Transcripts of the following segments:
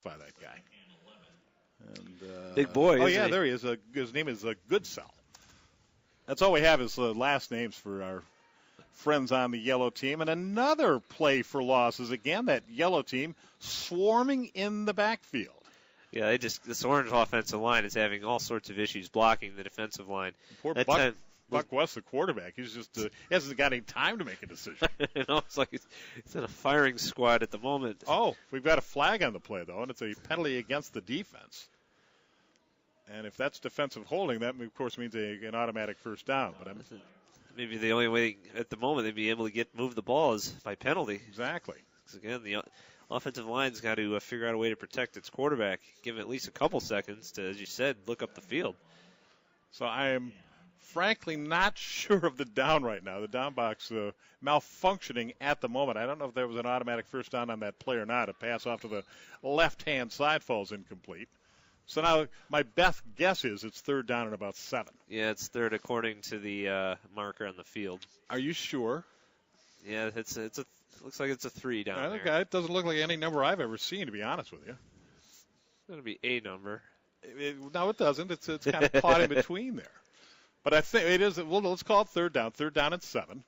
by that guy. And, big boy. Oh, yeah, there he is. His name is Goodsell. That's all we have is last names for our friends on the yellow team. And another play for losses. Again, that yellow team swarming in the backfield. Yeah, this orange offensive line is having all sorts of issues blocking the defensive line. Poor Buck West, the quarterback, he's just he hasn't got any time to make a decision. It's like he's in a firing squad at the moment. Oh, we've got a flag on the play, though, and it's a penalty against the defense. And if that's defensive holding, that, of course, means an automatic first down. But maybe the only way at the moment they'd be able to move the ball is by penalty. Exactly. Because, again, the offensive line's got to figure out a way to protect its quarterback, give him at least a couple seconds to, as you said, look up the field. So I am frankly not sure of the down right now. The down box malfunctioning at the moment. I don't know if there was an automatic first down on that play or not. A pass off to the left-hand side falls incomplete. So now my best guess is it's third down and about 7. Yeah, it's third according to the marker on the field. Are you sure? Yeah, looks like it's a 3 down there. Okay, it doesn't look like any number I've ever seen, to be honest with you. It's going to be a number. No, it doesn't. It's kind of caught in between there. But I think it is. Well, let's call it third down. Third down and 7.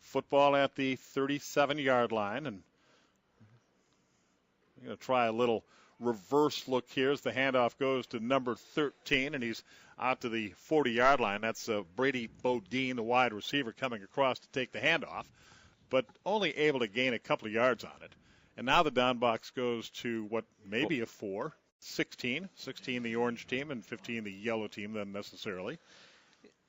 Football at the 37-yard line, and I'm going to try a little reverse look here as the handoff goes to number 13, and he's out to the 40-yard line. That's Brady Bodine, the wide receiver, coming across to take the handoff, but only able to gain a couple of yards on it. And now the down box goes to what may be a 4. 16 the orange team and 15 the yellow team then necessarily.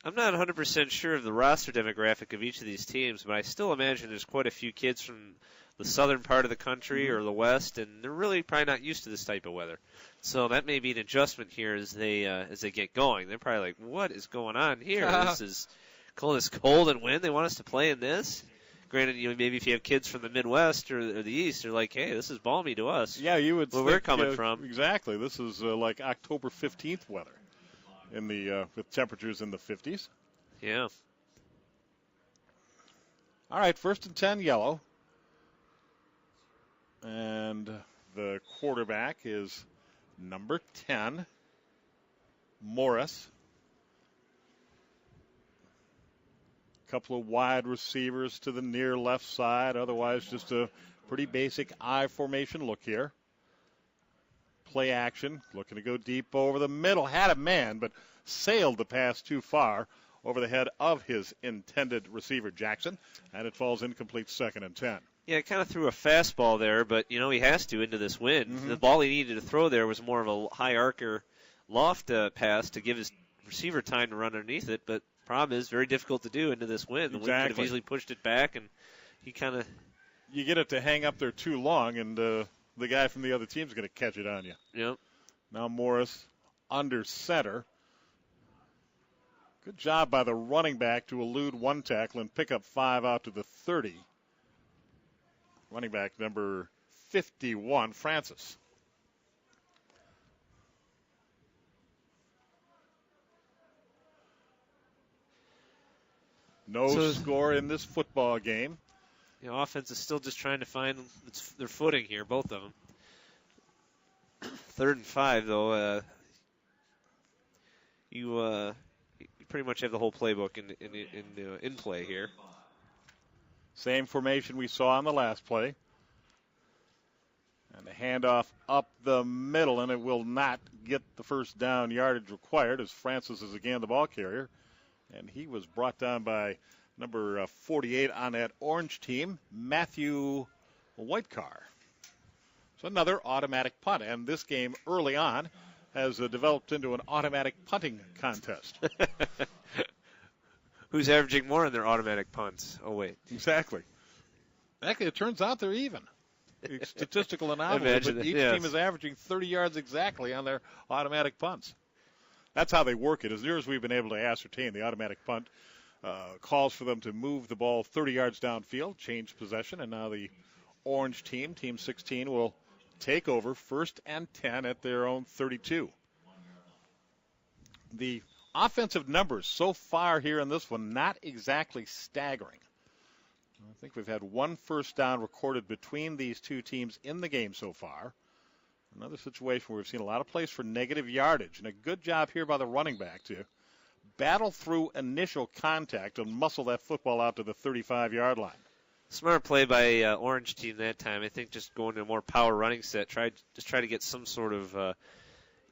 I'm not 100% sure of the roster demographic of each of these teams, but I still imagine there's quite a few kids from the southern part of the country or the west, and they're really probably not used to this type of weather. So that may be an adjustment here as they get going. They're probably like, what is going on here? This is cold and wind. They want us to play in this? Granted, maybe if you have kids from the Midwest or the East, they're like, hey, this is balmy to us. Yeah, you would. Where we're coming from. Exactly. This is like October 15th weather with temperatures in the 50s. Yeah. All right, 1st and 10, yellow. And the quarterback is number 10, Morris. Couple of wide receivers to the near left side. Otherwise, just a pretty basic I formation look here. Play action. Looking to go deep over the middle. Had a man, but sailed the pass too far over the head of his intended receiver, Jackson. And it falls incomplete, 2nd and 10. Yeah, kind of threw a fastball there, but, he has to into this wind. Mm-hmm. The ball he needed to throw there was more of a high archer loft pass to give his receiver time to run underneath it, but problem is very difficult to do into this wind. The wind could have easily pushed it back, and he kind of... You get it to hang up there too long, and the guy from the other team is going to catch it on you. Yep. Now Morris under center. Good job by the running back to elude one tackle and pick up 5 out to the 30. Running back number 51, Francis. No score in this football game. The offense is still just trying to find their footing here, both of them. 3rd and 5, though. You pretty much have the whole playbook in play here. Same formation we saw on the last play. And the handoff up the middle, and it will not get the first down yardage required as Francis is again the ball carrier. And he was brought down by number 48 on that orange team, Matthew Whitecar. So another automatic punt. And this game early on has developed into an automatic punting contest. Who's averaging more in their automatic punts? Oh, wait. Exactly. Actually, it turns out they're even. Statistical anomaly, but each team is averaging 30 yards exactly on their automatic punts. That's how they work it. As near as we've been able to ascertain, the automatic punt calls for them to move the ball 30 yards downfield, change possession, and now the orange team, Team 16, will take over 1st and 10 at their own 32. The offensive numbers so far here in this one, not exactly staggering. I think we've had 1 first down recorded between these two teams in the game so far. Another situation where we've seen a lot of plays for negative yardage, and a good job here by the running back to battle through initial contact and muscle that football out to the 35-yard line. Smart play by Orange team that time. I think just going to a more power running set, try to get some sort of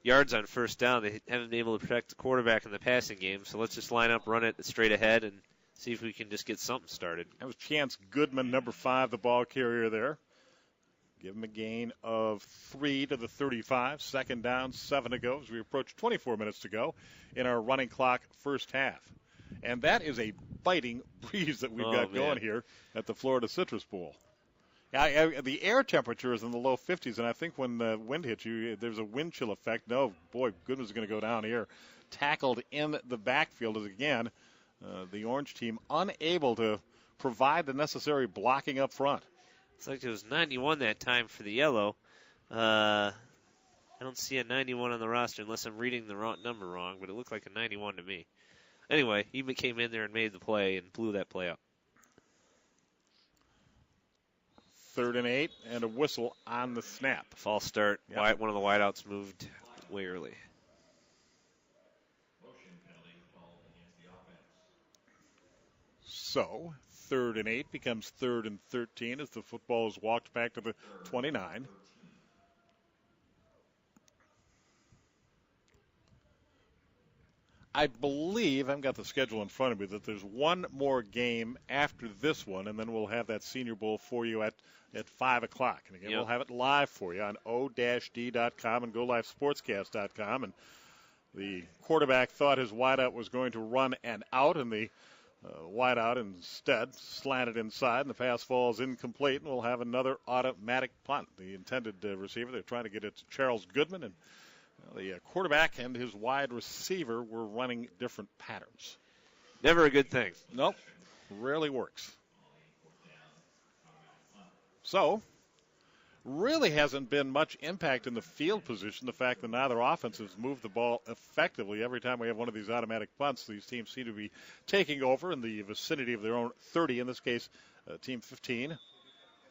yards on first down. They haven't been able to protect the quarterback in the passing game, so let's just line up, run it straight ahead, and see if we can just get something started. That was Chance Goodman, number 5, the ball carrier there. Give him a gain of 3 to the 35. Second down, 7 to go as we approach 24 minutes to go in our running clock first half. And that is a biting breeze that we've got going here at the Florida Citrus Bowl. The air temperature is in the low 50s, and I think when the wind hits you, there's a wind chill effect. No, boy, Goodman's going to go down here. Tackled in the backfield as, again, the Orange team unable to provide the necessary blocking up front. It's like it was 91 that time for the yellow. I don't see a 91 on the roster unless I'm reading the wrong number wrong, but it looked like a 91 to me. Anyway, he came in there and made the play and blew that play up. 3rd and 8, and a whistle on the snap. False start. Yep. One of the wideouts moved way early. So, 3rd and 8 becomes 3rd and 13 as the football is walked back to the 29. I believe, I've got the schedule in front of me, that there's one more game after this one, and then we'll have that Senior Bowl for you at 5 o'clock. And again, We'll have it live for you on o-d.com and golifesportscast.com. And the quarterback thought his wideout was going to run and out, and the wideout instead slanted inside, and the pass falls incomplete, and we'll have another automatic punt. The intended receiver, they're trying to get it to Charles Goodman, and the quarterback and his wide receiver were running different patterns. Never a good thing. Nope. Rarely works. So, really hasn't been much impact in the field position. The fact that neither offense has moved the ball effectively. Every time we have one of these automatic punts, these teams seem to be taking over in the vicinity of their own 30. In this case, Team 15,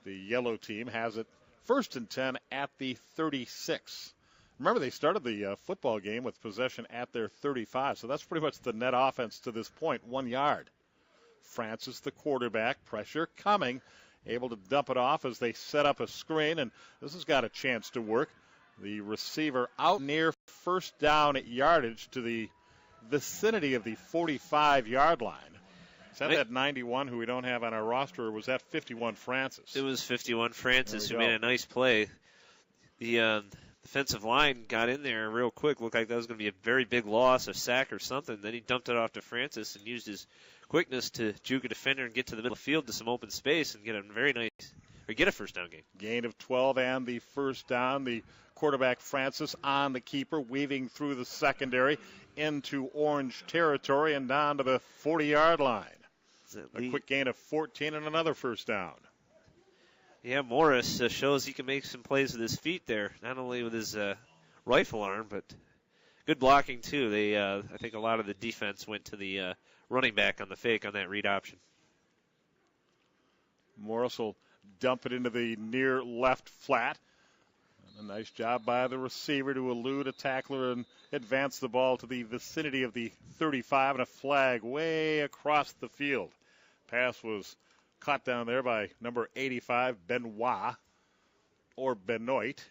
the yellow team, has it 1st and 10 at the 36. Remember, they started the football game with possession at their 35, so that's pretty much the net offense to this point, 1 yard. Francis, the quarterback, pressure coming, able to dump it off as they set up a screen, and this has got a chance to work. The receiver out near first down at yardage to the vicinity of the 45-yard line. Is that 91 who we don't have on our roster, or was that 51 Francis? It was 51 Francis who made a nice play. The defensive line got in there real quick. Looked like that was going to be a very big loss, a sack or something. Then he dumped it off to Francis and used his quickness to juke a defender and get to the middle of the field to some open space and get a first down gain. Gain of 12 and the first down. The quarterback Francis on the keeper, weaving through the secondary into orange territory and down to the 40-yard line. A quick gain of 14 and another first down. Yeah, Morris shows he can make some plays with his feet there, not only with his rifle arm, but good blocking too. I think a lot of the defense went to the running back on the fake on that read option. Morris will dump it into the near left flat. And a nice job by the receiver to elude a tackler and advance the ball to the vicinity of the 35, and a flag way across the field. Pass was caught down there by number 85, Benoit, or Benoit.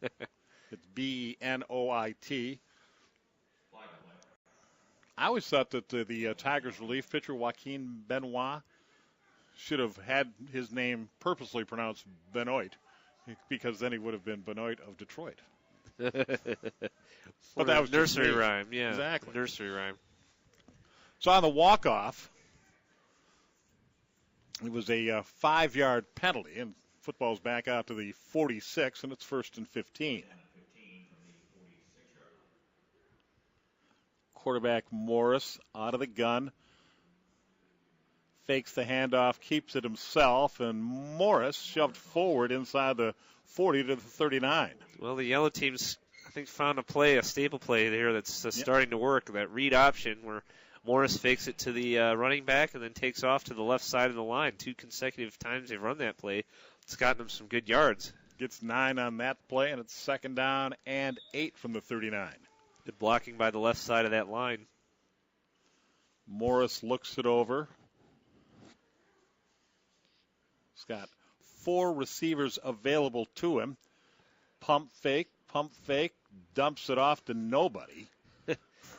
It's B-E-N-O-I-T. I always thought that the Tigers relief pitcher, Joaquin Benoit, should have had his name purposely pronounced Benoit, because then he would have been Benoit of Detroit. But that was nursery rhyme, yeah. Exactly. Nursery rhyme. So on the walk-off, it was a 5-yard penalty, and football's back out to the 46, and it's 1st and 15. Quarterback Morris out of the gun, fakes the handoff, keeps it himself, and Morris shoved forward inside the 40 to the 39. Well, the yellow team's, I think, found a staple play there that's starting to work, that read option where Morris fakes it to the running back and then takes off to the left side of the line. 2 consecutive times they've run that play. It's gotten them some good yards. gets 9 on that play, and it's 2nd down and 8 from the 39. Good blocking by the left side of that line. Morris looks it over. He's got 4 receivers available to him. Pump fake, dumps it off to nobody.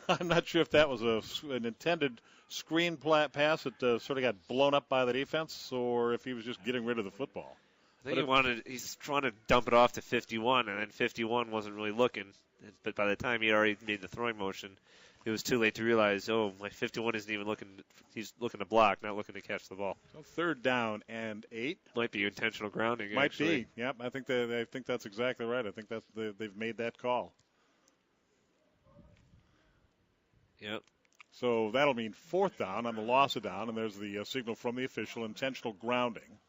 I'm not sure if that was an intended screen pass that sort of got blown up by the defense, or if he was just getting rid of the football. I think he's trying to dump it off to 51, and then 51 wasn't really looking. But by the time he already made the throwing motion, it was too late to realize, my 51 isn't even looking. He's looking to block, not looking to catch the ball. So 3rd down and 8. Might be intentional grounding. Might actually. be. Yep, I think that's exactly right. I think they've made that call. Yep. So that'll mean 4th down on the loss of down, and there's the signal from the official, intentional grounding.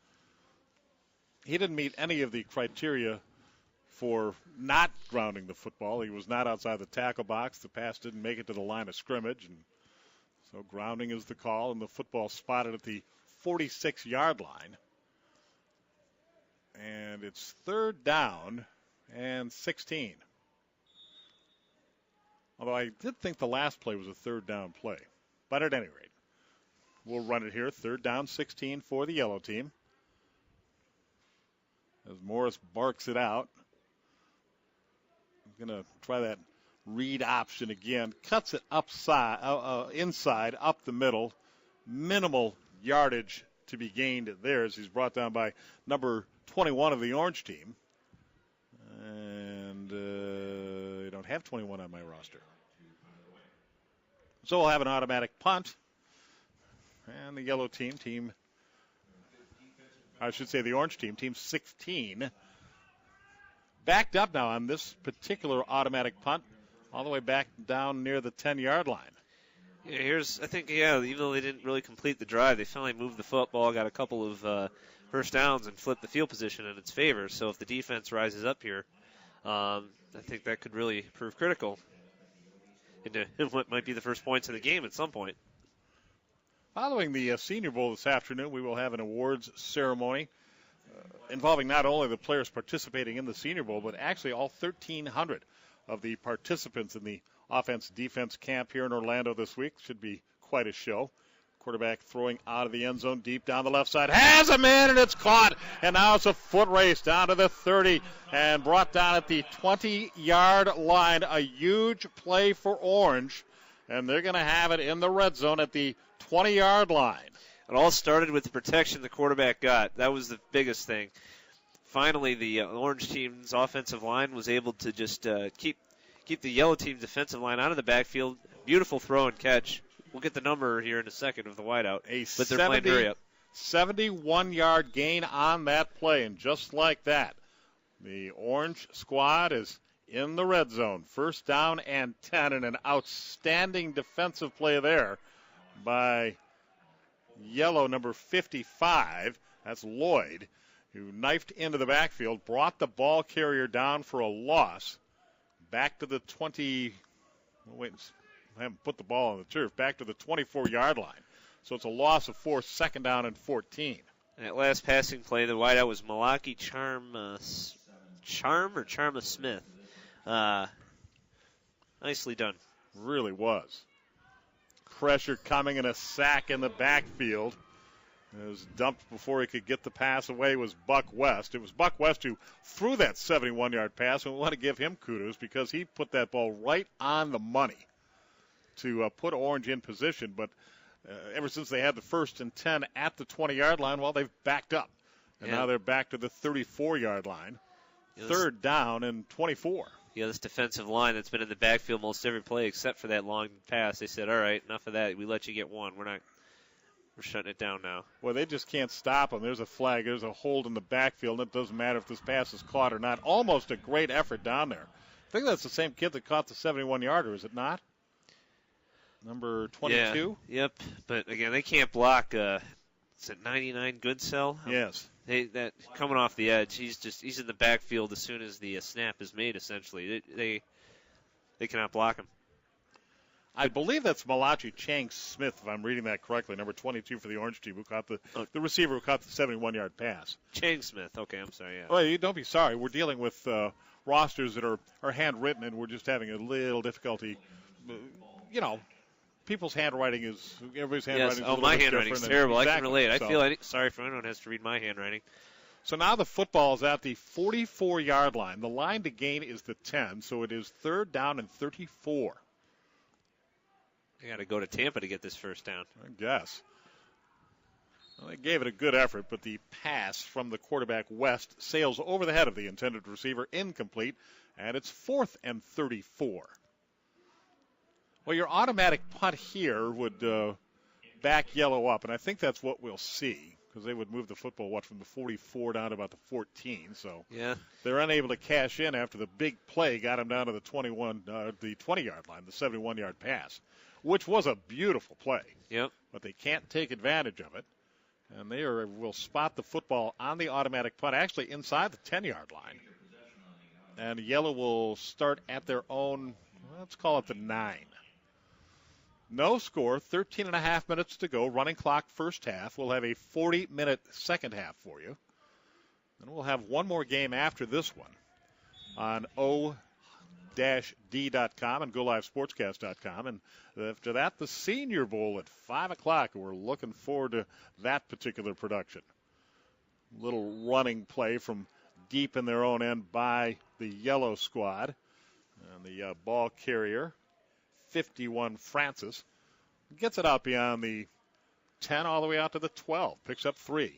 He didn't meet any of the criteria for not grounding the football. He was not outside the tackle box. The pass didn't make it to the line of scrimmage, and so grounding is the call, and the football spotted at the 46-yard line. And it's 3rd down and 16. Although I did think the last play was a 3rd down play. But at any rate, we'll run it here. 3rd down, 16 for the yellow team. As Morris barks it out. I'm going to try that read option again. Cuts it inside, up the middle. Minimal yardage to be gained there as he's brought down by number 21 of the orange team. And I don't have 21 on my roster. So we'll have an automatic punt. And the yellow team, I should say the orange team 16, backed up now on this particular automatic punt, all the way back down near the 10-yard line. Yeah, even though they didn't really complete the drive, they finally moved the football, got a couple of first downs, and flipped the field position in its favor. So if the defense rises up here, I think that could really prove critical into what might be the first points of the game at some point. Following the Senior Bowl this afternoon, we will have an awards ceremony involving not only the players participating in the Senior Bowl, but actually all 1,300 of the participants in the offense-defense camp here in Orlando this week. Should be quite a show. Quarterback throwing out of the end zone deep down the left side. Has a man, and it's caught. And now it's a foot race down to the 30 and brought down at the 20-yard line. A huge play for Orange. And they're going to have it in the red zone at the 20-yard line. It all started with the protection the quarterback got. That was the biggest thing. Finally, the Orange team's offensive line was able to just keep the yellow team's defensive line out of the backfield. Beautiful throw and catch. We'll get the number here in a second of the wideout. But they're playing hurry up. 71-yard gain on that play, and just like that, the Orange squad is in the red zone. 1st down and 10, and an outstanding defensive play there by yellow number 55. That's Lloyd, who knifed into the backfield, brought the ball carrier down for a loss. Back to the 20. I haven't put the ball on the turf. Back to the 24-yard line. So it's a loss of 4, 2nd down and 14. And that last passing play, the wideout was Malaki Charma Smith. Nicely done. Really was. Pressure coming and a sack in the backfield. It was dumped before he could get the pass away was Buck West. It was Buck West who threw that 71-yard pass, and we want to give him kudos because he put that ball right on the money to put Orange in position. But ever since they had the 1st and 10 at the 20-yard line, well, they've backed up. And now they're back to the 34-yard line. 3rd down and 24. Yeah, this defensive line that's been in the backfield most every play except for that long pass. They said, all right, enough of that. We let you get one. We're shutting it down now. Well, they just can't stop them. There's a flag. There's a hold in the backfield. And it doesn't matter if this pass is caught or not. Almost a great effort down there. I think that's the same kid that caught the 71-yarder, is it not? Number 22? Yeah, yep. But, again, they can't block, is it 99 Goodsell? Yes. That coming off the edge, he's in the backfield as soon as the snap is made, essentially. They cannot block him. I believe that's Malachi Chang Smith, if I'm reading that correctly, number 22 for the Orange team, who caught the receiver who caught the 71-yard pass. Chang Smith. Okay, I'm sorry. Yeah. Well, you don't be sorry. We're dealing with rosters that are handwritten, and we're just having a little difficulty. People's handwriting is everybody's handwriting. Yes. My handwriting's terrible. Exactly. I can relate. I feel sorry for anyone who has to read my handwriting. So now the football is at the 44-yard line. The line to gain is the 10, so it is 3rd down and 34. I got to go to Tampa to get this first down. I guess. Well, they gave it a good effort, but the pass from the quarterback West sails over the head of the intended receiver, incomplete, and it's 4th and 34. Well, your automatic punt here would back Yellow up, and I think that's what we'll see, because they would move the football, from the 44 down to about the 14. So yeah, they're unable to cash in after the big play got them down to the 20-yard line, the 71-yard pass, which was a beautiful play. Yep. But they can't take advantage of it. And they will spot the football on the automatic punt, actually inside the 10-yard line. And Yellow will start at their own, let's call it the 9. No score, 13 and a half minutes to go, running clock first half. We'll have a 40-minute second half for you. And we'll have one more game after this one on O-D.com and GoLiveSportscast.com. And after that, the Senior Bowl at 5 o'clock. We're looking forward to that particular production. Little running play from deep in their own end by the Yellow squad. And the ball carrier, 51 Francis, gets it out beyond the 10 all the way out to the 12. Picks up 3.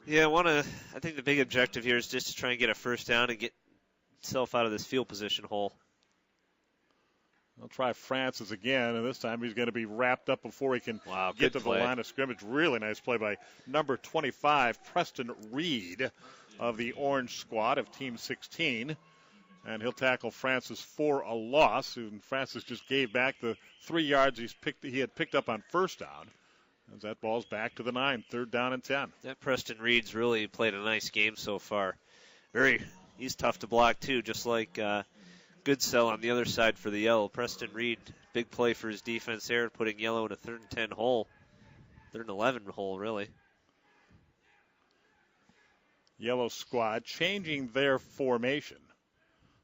Yeah, I think the big objective here is just to try and get a first down and get himself out of this field position hole. They'll try Francis again, and this time he's going to be wrapped up before he can get to the line of scrimmage. Really nice play by number 25, Preston Reed of the Orange squad of Team 16. And he'll tackle Francis for a loss. And Francis just gave back the 3 yards he had picked up on first down. As that ball's back to the 9, 3rd down and 10. That Preston Reed's really played a nice game so far. He's tough to block too, just like Goodsell on the other side for the Yellow. Preston Reed, big play for his defense there, putting Yellow in a 3rd and 10 hole. 3rd and 11 hole, really. Yellow squad changing their formation.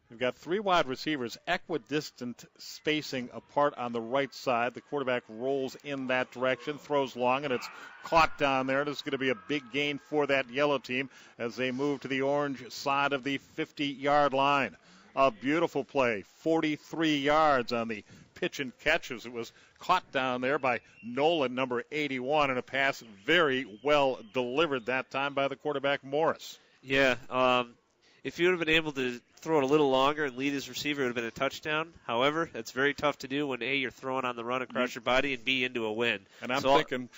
We've got 3 wide receivers, equidistant spacing apart on the right side. The quarterback rolls in that direction, throws long, and it's caught down there. This is going to be a big gain for that Yellow team as they move to the Orange side of the 50-yard line. A beautiful play, 43 yards on the pitch and catch as it was caught down there by Nolan, number 81, and a pass very well delivered that time by the quarterback Morris. Yeah, if you would have been able to throw it a little longer and lead his receiver, it would have been a touchdown. However, it's very tough to do when, A, you're throwing on the run across your body, and B, into a win. And I'm thinking,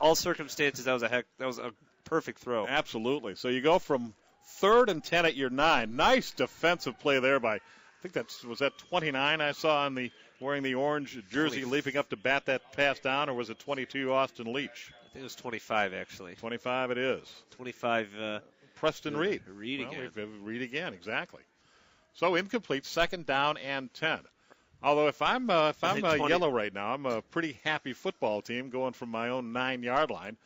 all circumstances, that was a perfect throw. Absolutely. So you go from 3rd and 10 at your 9. Nice defensive play there by, I think was that 29 I saw on wearing the orange jersey, leaping up to bat that pass down, or was it 22 Austin Leach? I think it was 25, actually. 25 it is. 25. Preston Reed. Reed again. Reed again, exactly. So incomplete, 2nd down and 10. Although if I'm Yellow right now, I'm a pretty happy football team going from my own 9-yard line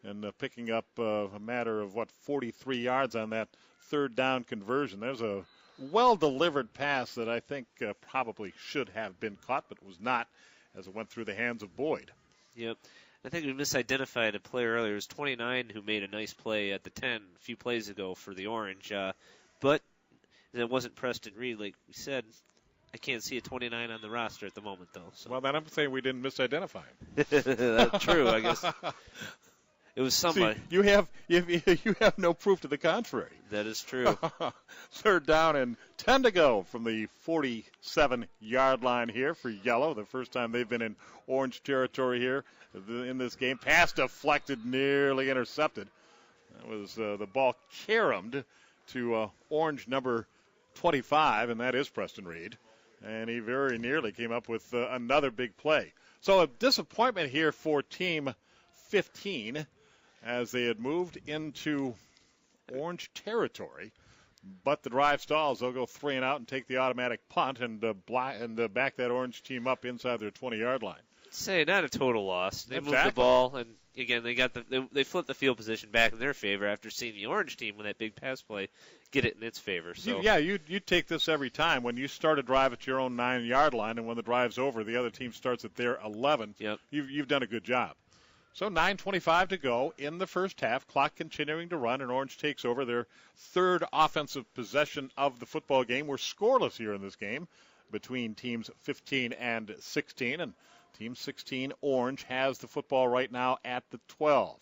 and picking up a matter of 43 yards on that 3rd down conversion. There's a well-delivered pass that I think probably should have been caught, but was not as it went through the hands of Boyd. Yep. I think we misidentified a player earlier. It was 29 who made a nice play at the 10 a few plays ago for the Orange. But it wasn't Preston Reed, like we said. I can't see a 29 on the roster at the moment, though. So. Well, then I'm saying we didn't misidentify him. That's true, I guess. It was somebody. See, you have no proof to the contrary. That is true. 3rd down and 10 to go from the 47-yard line here for Yellow. The first time they've been in Orange territory here in this game. Pass deflected, nearly intercepted. That was the ball caromed to Orange number 25, and that is Preston Reed. And he very nearly came up with another big play. So a disappointment here for Team 15 as they had moved into Orange territory. but the drive stalls. They'll go 3 and out and take the automatic punt and back that Orange team up inside their 20-yard line. Say not a total loss. They Exactly. moved the ball, and again they flipped the field position back in their favor after seeing the Orange team with that big pass play get it in its favor. So you take this every time when you start a drive at your own 9-yard line, and when the drive's over, the other team starts at their 11. Yep. You've done a good job. So 9:25 to go in the first half. Clock continuing to run, and Orange takes over their third offensive possession of the football game. We're scoreless here in this game between teams 15 and 16, and Team 16, Orange, has the football right now at the 12.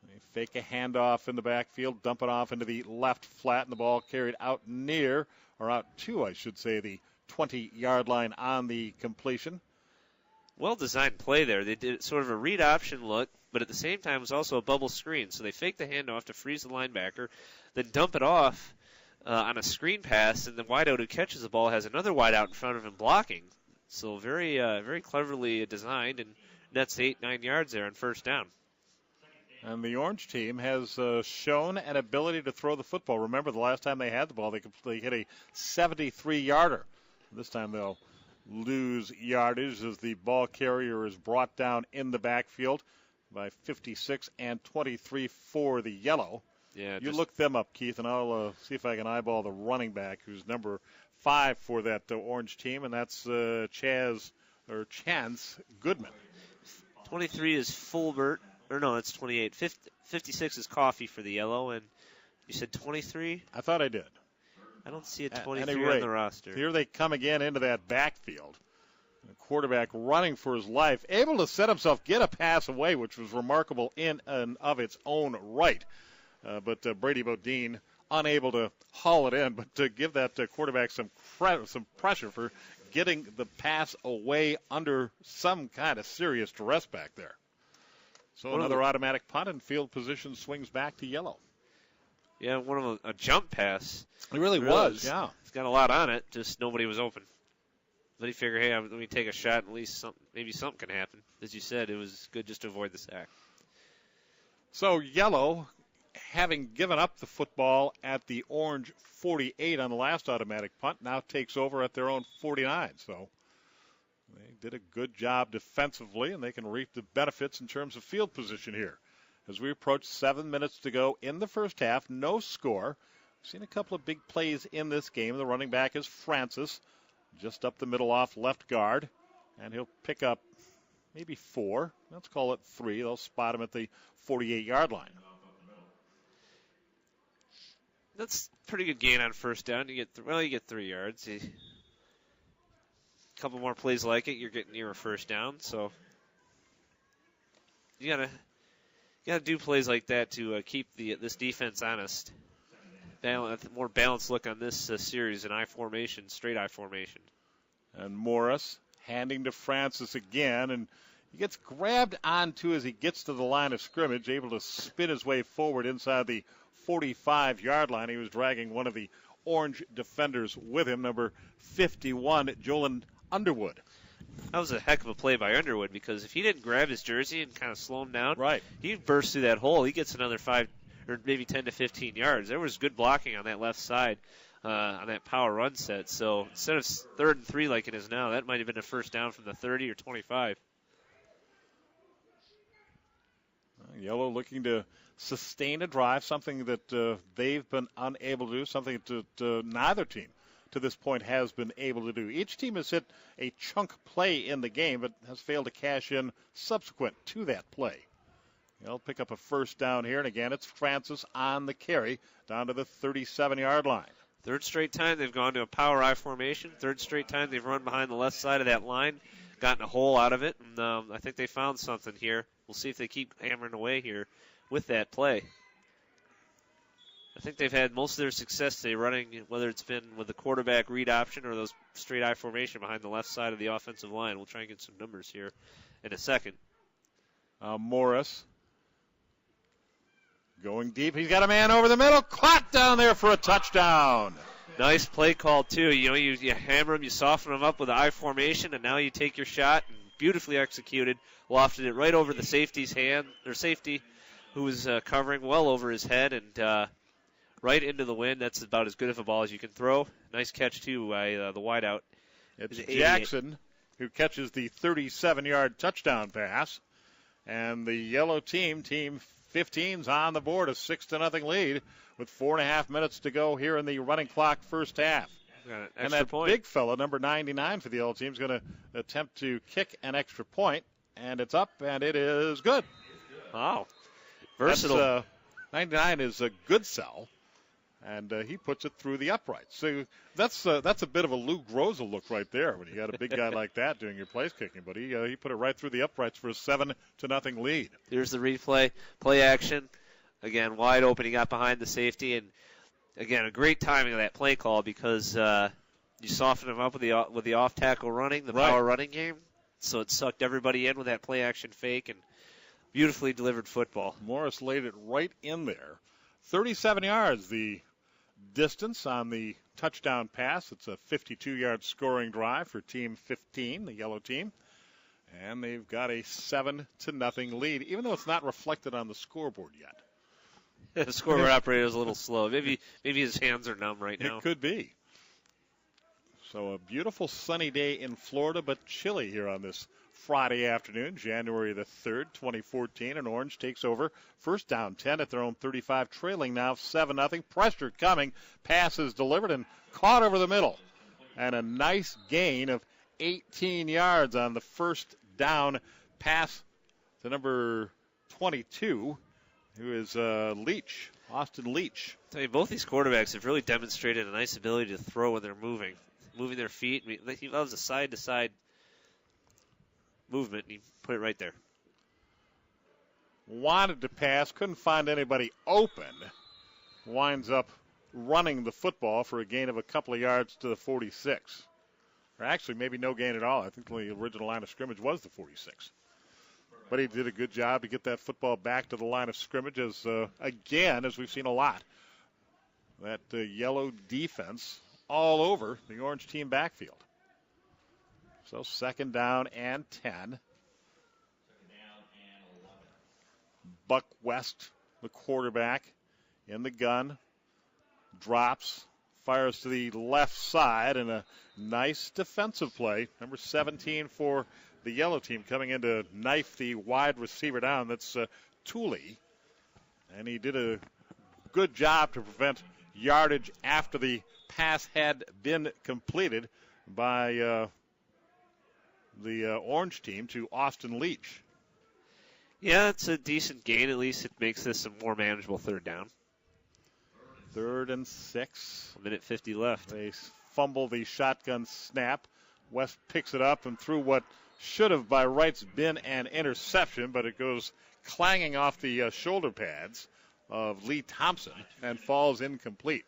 They fake a handoff in the backfield, dump it off into the left flat, and the ball carried out to, I should say, the 20-yard line on the completion. Well-designed play there. They did sort of a read option look, but at the same time it was also a bubble screen. So they fake the handoff to freeze the linebacker, then dump it off on a screen pass, and the wideout who catches the ball has another wideout in front of him blocking. So very very cleverly designed, and nets 8-9 yards there on first down. And the Orange team has shown an ability to throw the football. Remember, the last time they had the ball, they hit a 73-yarder. This time they'll lose yardage as the ball carrier is brought down in the backfield by 56 and 23 for the yellow. Yeah, you look them up, Keith, and I'll see if I can eyeball the running back, who's number 5 for that Orange team, and that's Chance Goodman. 23 is Fulbert. Or no, it's 28. 56 is Coffee for the yellow, and you said 23? I thought I did. I don't see a 23 on the roster. Here they come again into that backfield. The quarterback running for his life, able to set himself, get a pass away, which was remarkable in and of its own right. But Brady Bodine unable to haul it in, but to give that quarterback some pressure for getting the pass away under some kind of serious duress back there. So another automatic punt, and field position swings back to yellow. Yeah, one of a jump pass. It really was, yeah. It's got a lot on it, just nobody was open. But he figured, hey, let me take a shot, at least maybe something can happen. As you said, it was good just to avoid the sack. So yellow, having given up the football at the Orange 48 on the last automatic punt, now takes over at their own 49. So they did a good job defensively, and they can reap the benefits in terms of field position here. As we approach 7 minutes to go in the first half, no score. We've seen a couple of big plays in this game. The running back is Francis, just up the middle off left guard, and he'll pick up maybe 4. Let's call it 3. They'll spot him at the 48-yard line. That's a pretty good gain on first down. You get 3 yards. A couple more plays like it, you're getting near a first down. So you gotta do plays like that to keep this defense honest. A more balanced look on this series in straight I formation. And Morris handing to Francis again, and he gets grabbed onto as he gets to the line of scrimmage, able to spin his way forward inside the 45-yard line. He was dragging one of the Orange defenders with him, number 51, Jolan Underwood. That was a heck of a play by Underwood, because if he didn't grab his jersey and kind of slow him down, right, he burst through that hole. He gets another 5 or maybe 10 to 15 yards. There was good blocking on that left side on that power run set. So instead of 3rd and 3 like it is now, that might have been a first down from the 30 or 25. Yellow looking to sustain a drive, something that they've been unable to do, something that neither team to this point has been able to do. Each team has hit a chunk play in the game, but has failed to cash in subsequent to that play. They'll pick up a first down here, and again, it's Francis on the carry down to the 37-yard line. 3rd straight time they've gone to a power I formation. 3rd straight time they've run behind the left side of that line, gotten a hole out of it, and I think they found something here. We'll see if they keep hammering away here with that play. I think they've had most of their success today running, whether it's been with the quarterback read option or those straight I formation behind the left side of the offensive line. We'll try and get some numbers here in a second. Morris going deep. He's got a man over the middle. Caught down there for a touchdown. Nice play call, too. You hammer him, you soften him up with the I formation, and now you take your shot. And beautifully executed. Lofted it right over the safety's hand, or safety, who was covering well over his head, and right into the wind. That's about as good of a ball as you can throw. Nice catch, too, by the wideout. It's Jackson who catches the 37-yard touchdown pass. And the yellow team, Team 15's on the board, a 6-0 lead with 4.5 minutes to go here in the running clock first half. And that big fella, number 99 for the yellow team, is going to attempt to kick an extra point. And it's up, and it is good. Wow. Versatile. 99 is a good sell, and he puts it through the uprights. So that's a bit of a Lou Groza look right there when you got a big guy like that doing your place kicking. But he put it right through the uprights for a 7-0 lead. Here's the replay. Play action. Again, wide open. He got behind the safety. And, again, a great timing of that play call because you soften him up with the off-tackle running, the power running game. So it sucked everybody in with that play action fake and beautifully delivered football. Morris laid it right in there. 37 yards, the distance on the touchdown pass. It's a 52-yard scoring drive for Team 15, the yellow team. And they've got a 7-0 lead, even though it's not reflected on the scoreboard yet. The scoreboard operator is a little slow. Maybe his hands are numb right now. It could be. So a beautiful sunny day in Florida, but chilly here on this Friday afternoon, January the 3rd, 2014. And Orange takes over first down 10 at their own 35, trailing now 7-0. Pressure coming. Pass is delivered and caught over the middle. And a nice gain of 18 yards on the first down pass to number 22, who is Leach, Austin Leach. I mean, both these quarterbacks have really demonstrated a nice moving to throw when they're moving their feet. I mean, he loves a side-to-side movement, and he put it right there. Wanted to pass, couldn't find anybody open. Winds up running the football for a gain of a couple of yards to the 46. Or actually, maybe no gain at all. I think the original line of scrimmage was the 46. But he did a good job to get that football back to the line of scrimmage again, as we've seen a lot. That yellow defense all over the orange team backfield. So second down and 10. Buck West, the quarterback, in the gun. Drops, fires to the left side, and a nice defensive play. Number 17 for the yellow team coming in to knife the wide receiver down. That's Tooley. And he did a good job to prevent yardage after the pass had been completed by the orange team to Austin Leach. Yeah, it's a decent gain. At least it makes this a more manageable third down. 3rd and 6. 1:50 left. They fumble the shotgun snap. West picks it up and threw what should have by rights been an interception, but it goes clanging off the shoulder pads of Lee Thompson and falls incomplete.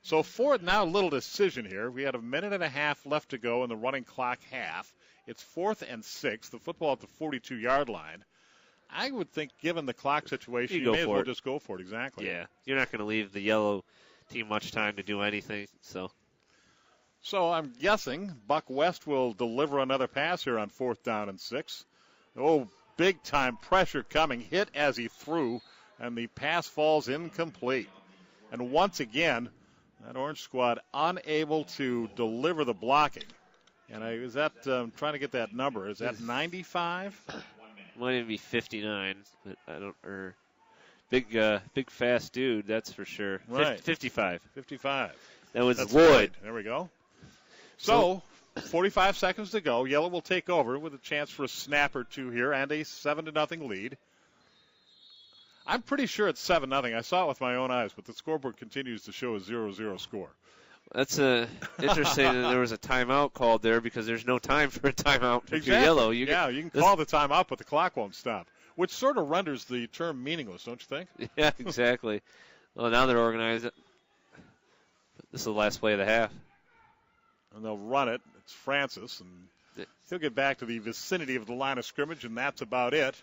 So fourth, now a little decision here. We had a minute and a half left to go in the running clock half. It's 4th and 6. The football at the 42-yard line. I would think, given the clock situation, you may as well just go for it. Exactly. Yeah, you're not going to leave the yellow team much time to do anything. So I'm guessing Buck West will deliver another pass here on 4th down and 6. Oh, big-time pressure coming. Hit as he threw, and the pass falls incomplete. And once again, that orange squad unable to deliver the blocking. And I'm trying to get that number. Is that 95? Might even be 59, but I don't. Or big fast dude, that's for sure. Right. 55. 55. That was that's Lloyd. Right. There we go. So 45 seconds to go. Yellow will take over with a chance for a snap or two here and a 7-0 lead. I'm pretty sure it's 7-0. I saw it with my own eyes, but the scoreboard continues to show a 0-0 score. That's interesting that there was a timeout called there because there's no time for a timeout if exactly. you're yellow. You can call the timeout, but the clock won't stop, which sort of renders the term meaningless, don't you think? Yeah, exactly. Well, now they're organized. This is the last play of the half. And they'll run it. It's Francis, and he'll get back to the vicinity of the line of scrimmage, and that's about it.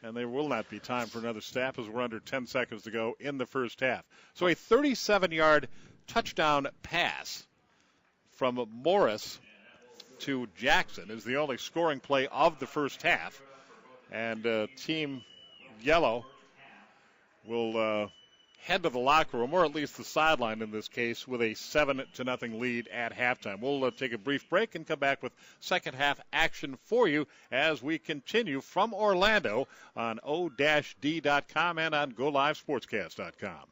And there will not be time for another snap as we're under 10 seconds to go in the first half. So a 37-yard touchdown pass from Morris to Jackson is the only scoring play of the first half. And Team Yellow will head to the locker room, or at least the sideline in this case, with a 7-0 lead at halftime. We'll take a brief break and come back with second half action for you as we continue from Orlando on O-D.com and on GoLiveSportscast.com.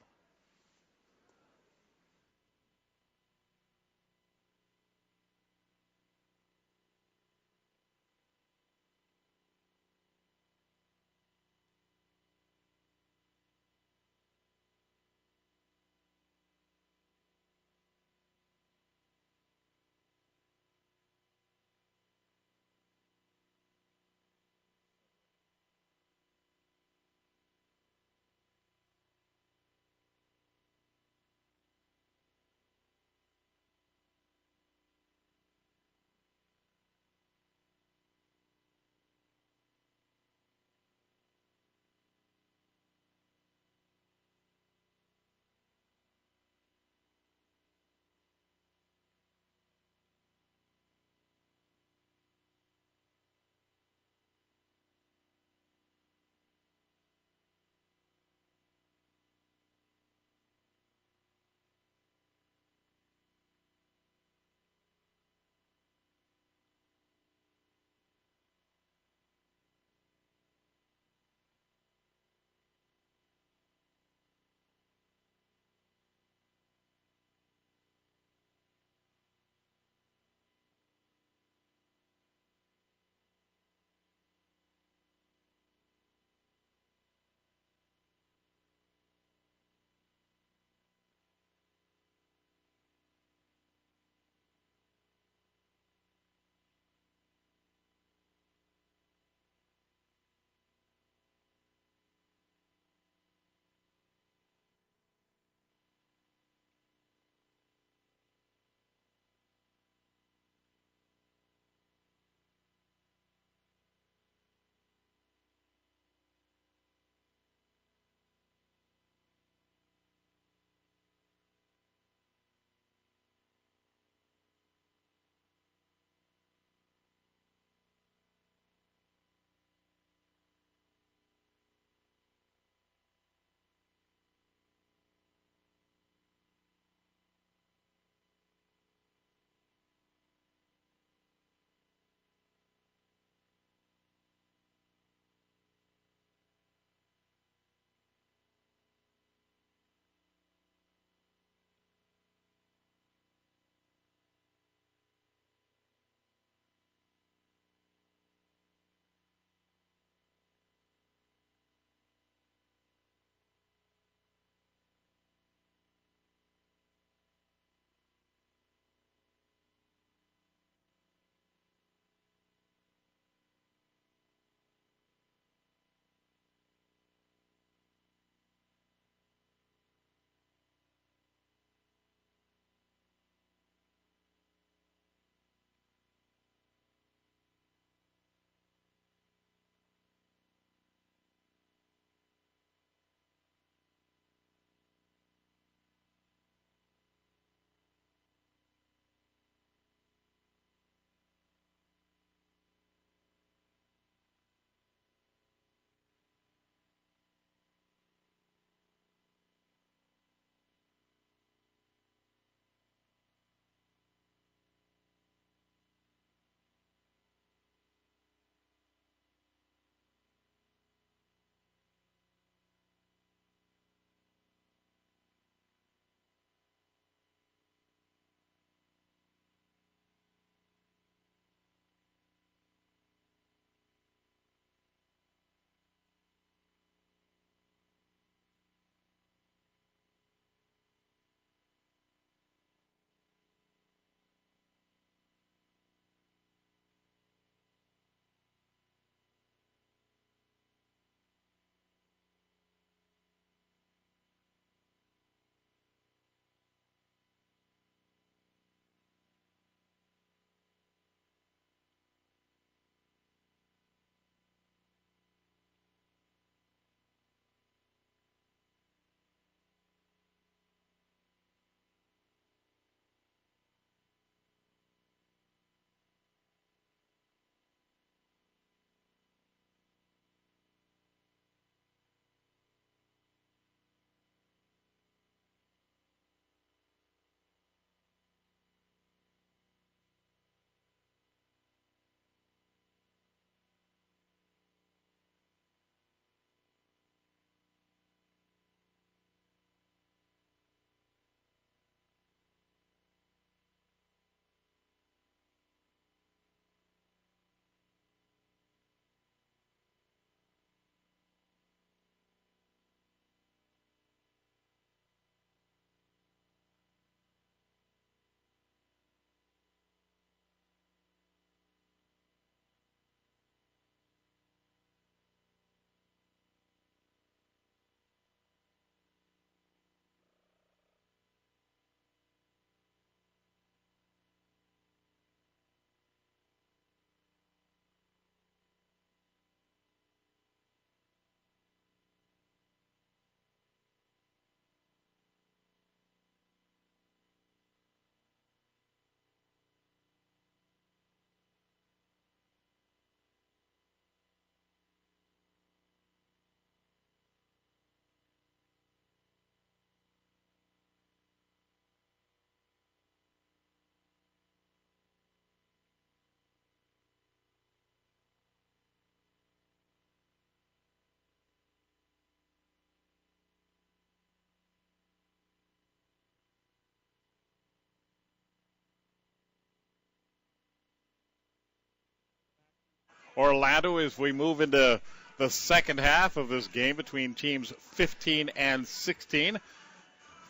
Orlando as we move into the second half of this game between teams 15 and 16.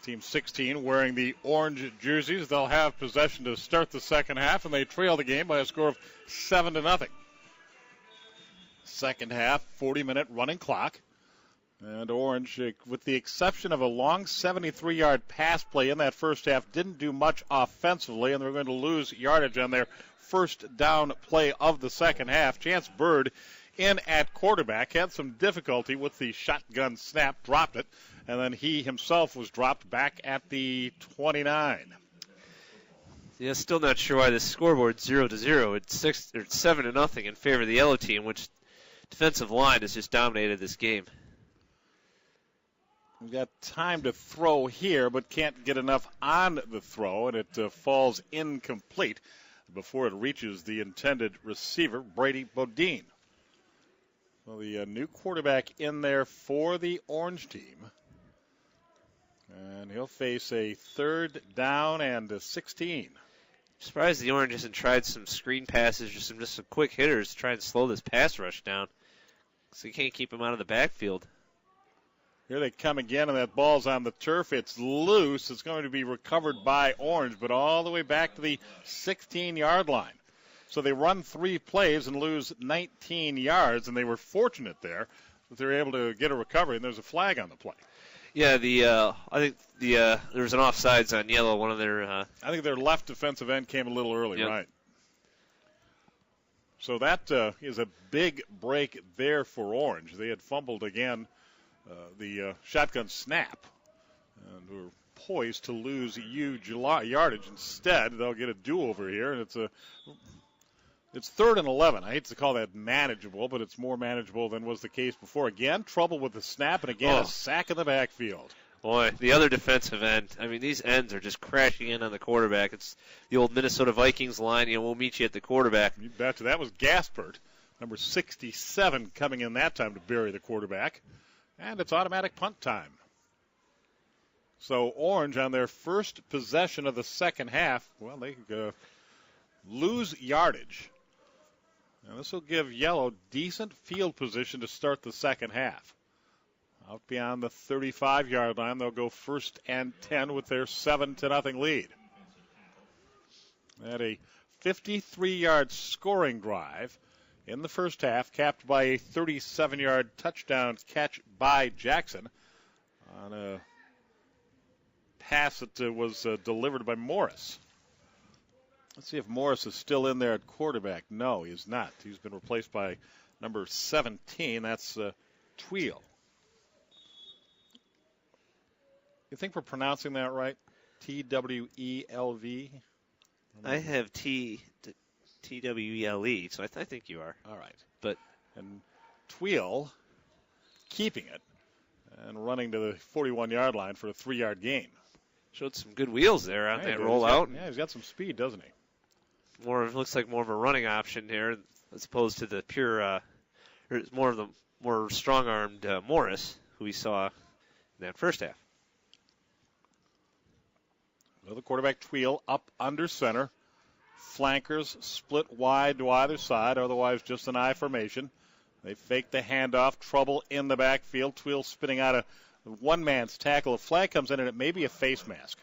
Team 16 wearing the orange jerseys. They'll have possession to start the second half, and they trail the game by a score of 7-0. Second half, 40-minute running clock. And Orange, with the exception of a long 73-yard pass play in that first half, didn't do much offensively, and they're going to lose yardage on their first down play of the second half. Chance Bird in at quarterback had some difficulty with the shotgun snap, dropped it, and then he himself was dropped back at the 29. Yeah, still not sure why this scoreboard's 0-0. It's 7-0 in favor of the yellow team, which defensive line has just dominated this game. We've got time to throw here, but can't get enough on the throw, and it falls incomplete before it reaches the intended receiver, Brady Bodine. Well, the new quarterback in there for the Orange team. And he'll face a 3rd down and a 16. Surprised the Orange hasn't tried some screen passes or some quick hitters to try and slow this pass rush down. So you can't keep him out of the backfield. Here they come again, and that ball's on the turf. It's loose. It's going to be recovered by Orange, but all the way back to the 16-yard line. So they run 3 plays and lose 19 yards, and they were fortunate there that they were able to get a recovery, and there's a flag on the play. Yeah, I think there was an offsides on yellow. One of their I think their left defensive end came a little early, yep. Right? So that is a big break there for Orange. They had fumbled again the shotgun snap and were poised to lose huge yardage. Instead, they'll get a do-over here, and it's 3rd and 11. I hate to call that manageable, but it's more manageable than was the case before. Again, trouble with the snap, and again, a sack in the backfield. Boy, the other defensive end. I mean, these ends are just crashing in on the quarterback. It's the old Minnesota Vikings line, we'll meet you at the quarterback. You betcha. That was Gaspert, number 67, coming in that time to bury the quarterback. And it's automatic punt time. So Orange, on their first possession of the second half, well, they lose yardage. Now, this will give Yellow decent field position to start the second half. Out beyond the 35-yard line, they'll go 1st and 10 with their 7-0 lead. They had a 53-yard scoring drive in the first half, capped by a 37-yard touchdown catch by Jackson on a pass that was delivered by Morris. Let's see if Morris is still in there at quarterback. No, he's not. He's been replaced by number 17. That's Tweel. You think we're pronouncing that right? Twelv? I have Twele, so I think you are. All right. But and Tweel keeping it and running to the 41-yard line for a 3-yard gain. Showed some good wheels there on that rollout. He's got some speed, doesn't he? Looks like more of a running option here as opposed to the pure, more strong-armed Morris, who we saw in that first half. Well, the quarterback Tweel up under center. Flankers split wide to either side, otherwise just an I formation. They fake the handoff, trouble in the backfield. Tweel spinning out a one-man's tackle. A flag comes in, and it may be a face mask.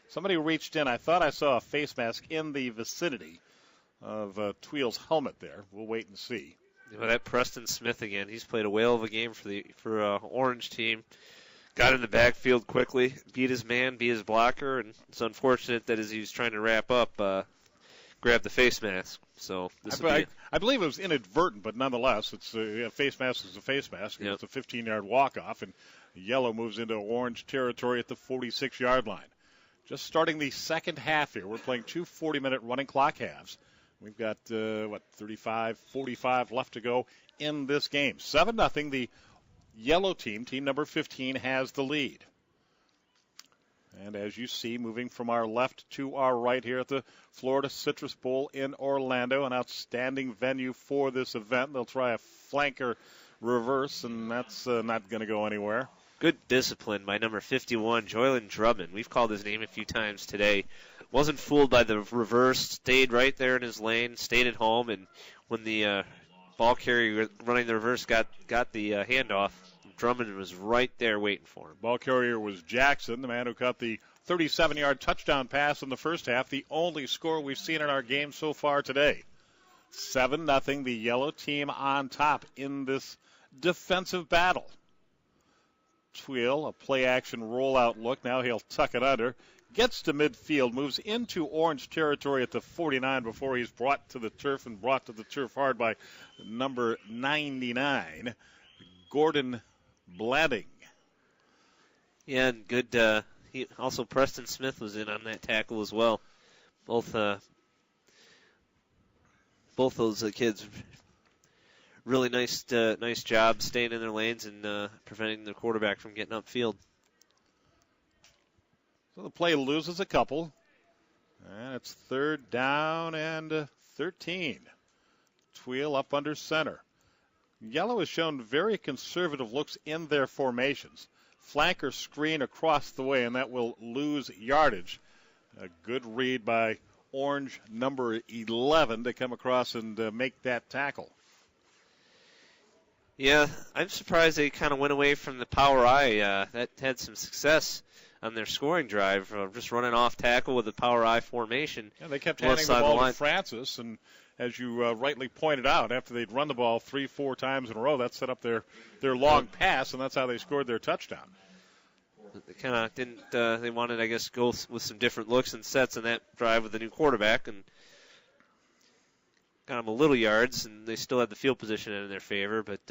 Somebody reached in. I thought I saw a face mask in the vicinity of Tweel's helmet there. We'll wait and see. That Preston Smith again. He's played a whale of a game for Orange team. Got in the backfield quickly, beat his man, beat his blocker, and it's unfortunate that as he was trying to wrap up, grabbed the face mask. So I believe it was inadvertent, but nonetheless, it's a face mask is a face mask. Yep. It's a 15-yard walk-off, and Yellow moves into Orange territory at the 46-yard line. Just starting the second half here. We're playing 2 40-minute running clock halves. We've got, 35, 45 left to go in this game. 7-0, the Yellow team number 15, has the lead. And as you see, moving from our left to our right here at the Florida Citrus Bowl in Orlando, an outstanding venue for this event. They'll try a flanker reverse, and that's not going to go anywhere. Good discipline by number 51, Joylan Drummond. We've called his name a few times today. Wasn't fooled by the reverse, stayed right there in his lane, stayed at home, and when the ball carrier running the reverse got the handoff. Drummond was right there waiting for him. Ball carrier was Jackson, the man who caught the 37-yard touchdown pass in the first half, the only score we've seen in our game so far today. 7-0, the yellow team on top in this defensive battle. Tweel, a play-action rollout look. Now he'll tuck it under. Gets to midfield, moves into orange territory at the 49 before he's brought to the turf and brought to the turf hard by number 99, Gordon Blatting. Yeah, and good. Also, Preston Smith was in on that tackle as well. Both those kids, really nice job staying in their lanes and preventing the quarterback from getting upfield. So the play loses a couple, and it's 3rd down and 13. Tweel up under center. Yellow has shown very conservative looks in their formations. Flanker screen across the way, and that will lose yardage. A good read by orange number 11 to come across and make that tackle. Yeah, I'm surprised they kind of went away from the power I. That had some success on their scoring drive, just running off tackle with the power I formation. Yeah, they kept handing the ball to Francis, and as you rightly pointed out, after they'd run the ball 3-4 times in a row, that set up their long pass, and that's how they scored their touchdown. They kind of didn't. They wanted, I guess, go with some different looks and sets in that drive with the new quarterback, and got them a little yards, and they still had the field position in their favor, but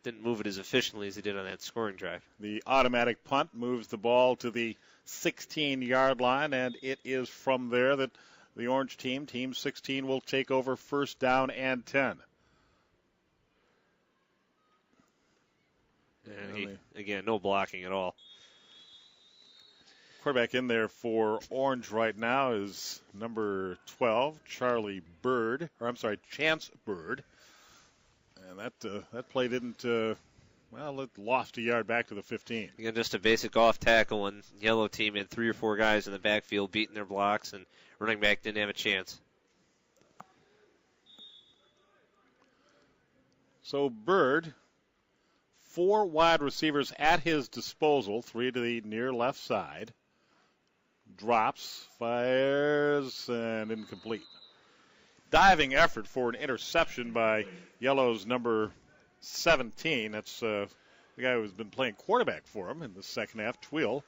didn't move it as efficiently as they did on that scoring drive. The automatic punt moves the ball to the 16-yard line, and it is from there that the orange team, Team 16, will take over 1st down and 10. And again, no blocking at all. Quarterback in there for orange right now is number 12, Chance Bird. And that play didn't, it lost a yard back to the 15. Again, just a basic off tackle, and yellow team had 3 or 4 guys in the backfield beating their blocks, and running back didn't have a chance. So Bird, 4 wide receivers at his disposal, 3 to the near left side. Drops, fires, and incomplete. Diving effort for an interception by yellow's number 17. That's the guy who's been playing quarterback for him in the second half, Tweel.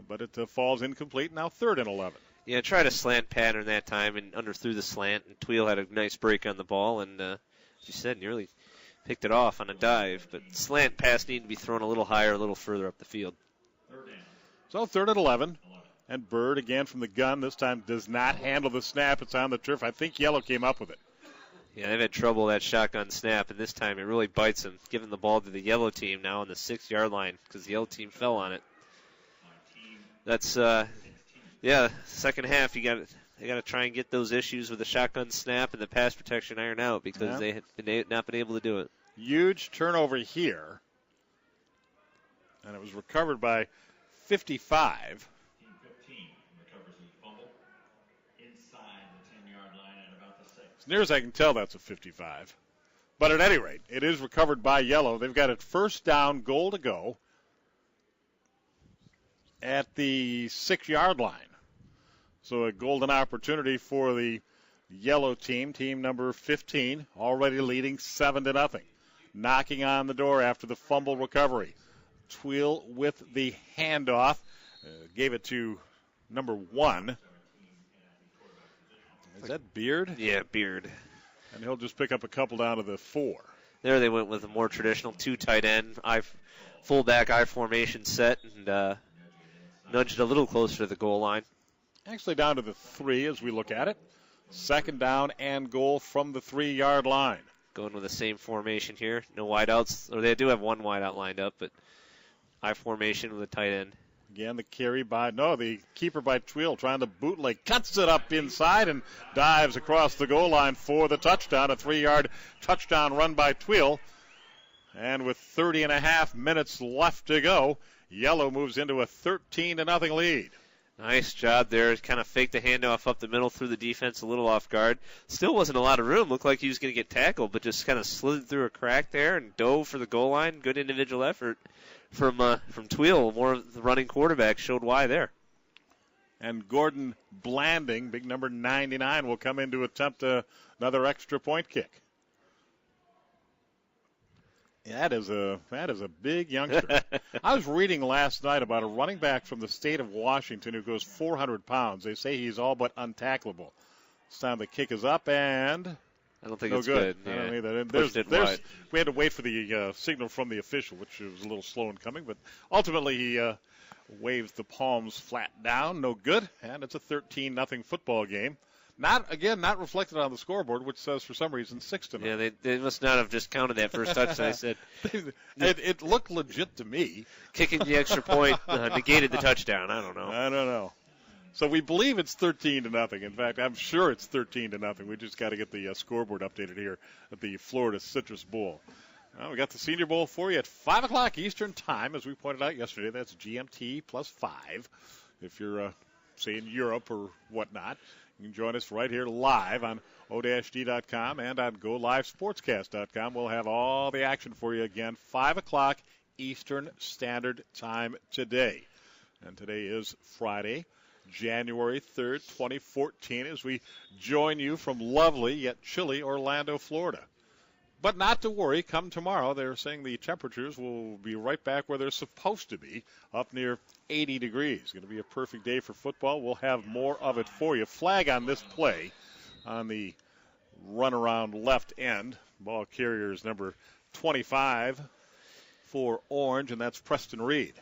But it falls incomplete, now 3rd and 11. Yeah, tried a slant pattern that time and underthrew the slant, and Tweel had a nice break on the ball, and as you said, nearly picked it off on a dive. But slant pass needed to be thrown a little higher, a little further up the field. So 3rd and 11. And Bird, again from the gun, this time does not handle the snap. It's on the turf. I think yellow came up with it. Yeah, they've had trouble with that shotgun snap, and this time it really bites them, giving the ball to the yellow team now on the 6-yard line because the yellow team fell on it. That's, second half, they got to try and get those issues with the shotgun snap and the pass protection iron out because they have not been able to do it. Huge turnover here. And it was recovered by 55. As near as I can tell, that's a 55. But at any rate, it is recovered by yellow. They've got it 1st down, goal to go at the 6-yard line. So a golden opportunity for the yellow team, team number 15, already leading 7-0. Knocking on the door after the fumble recovery. Tweel with the handoff. Gave it to number 1. Is that Beard? Yeah, Beard. And he'll just pick up a couple down to the 4. There they went with a more traditional 2 tight end, fullback I formation set, and nudged a little closer to the goal line. Actually down to the 3 as we look at it. 2nd down and goal from the 3-yard line. Going with the same formation here. No wideouts. Or they do have 1 wideout lined up, but I formation with a tight end. Again, the keeper by Tweel trying to bootleg, cuts it up inside and dives across the goal line for the touchdown. A 3-yard touchdown run by Tweel. And with 30.5 minutes left to go, yellow moves into a 13-0 lead. Nice job there. Kind of faked the handoff up the middle, threw the defense a little off guard. Still wasn't a lot of room. Looked like he was going to get tackled, but just kind of slid through a crack there and dove for the goal line. Good individual effort from Tweel. More of the running quarterback showed why there. And Gordon Blanding, big number 99, will come in to attempt another extra point kick. That is a big youngster. I was reading last night about a running back from the state of Washington who goes 400 pounds. They say he's all but untacklable. This time the kick is up, and I don't think no it's good. Yeah. I don't either. We had to wait for the signal from the official, which was a little slow in coming, but ultimately he waves the palms flat down. No good, and it's a 13-0 football game. Not reflected on the scoreboard, which says for some reason 6-0. Yeah, they must not have just counted that first touchdown. They said it looked legit to me. Kicking the extra point negated the touchdown. I don't know. So we believe it's 13-0. In fact, I'm sure it's 13-0. We just got to get the scoreboard updated here at the Florida Citrus Bowl. Well, we got the Senior Bowl for you at 5 o'clock Eastern Time, as we pointed out yesterday. That's GMT plus 5. If you're, say, in Europe or whatnot. You can join us right here live on O-D.com and on GoLiveSportscast.com. We'll have all the action for you again, 5 o'clock Eastern Standard Time today. And today is Friday, January 3rd, 2014, as we join you from lovely yet chilly Orlando, Florida. But not to worry, come tomorrow, they're saying the temperatures will be right back where they're supposed to be, up near 80 degrees. Going to be a perfect day for football. We'll have more of it for you. Flag on this play on the runaround left end. Ball carrier is number 25 for Orange, and that's Preston Reed.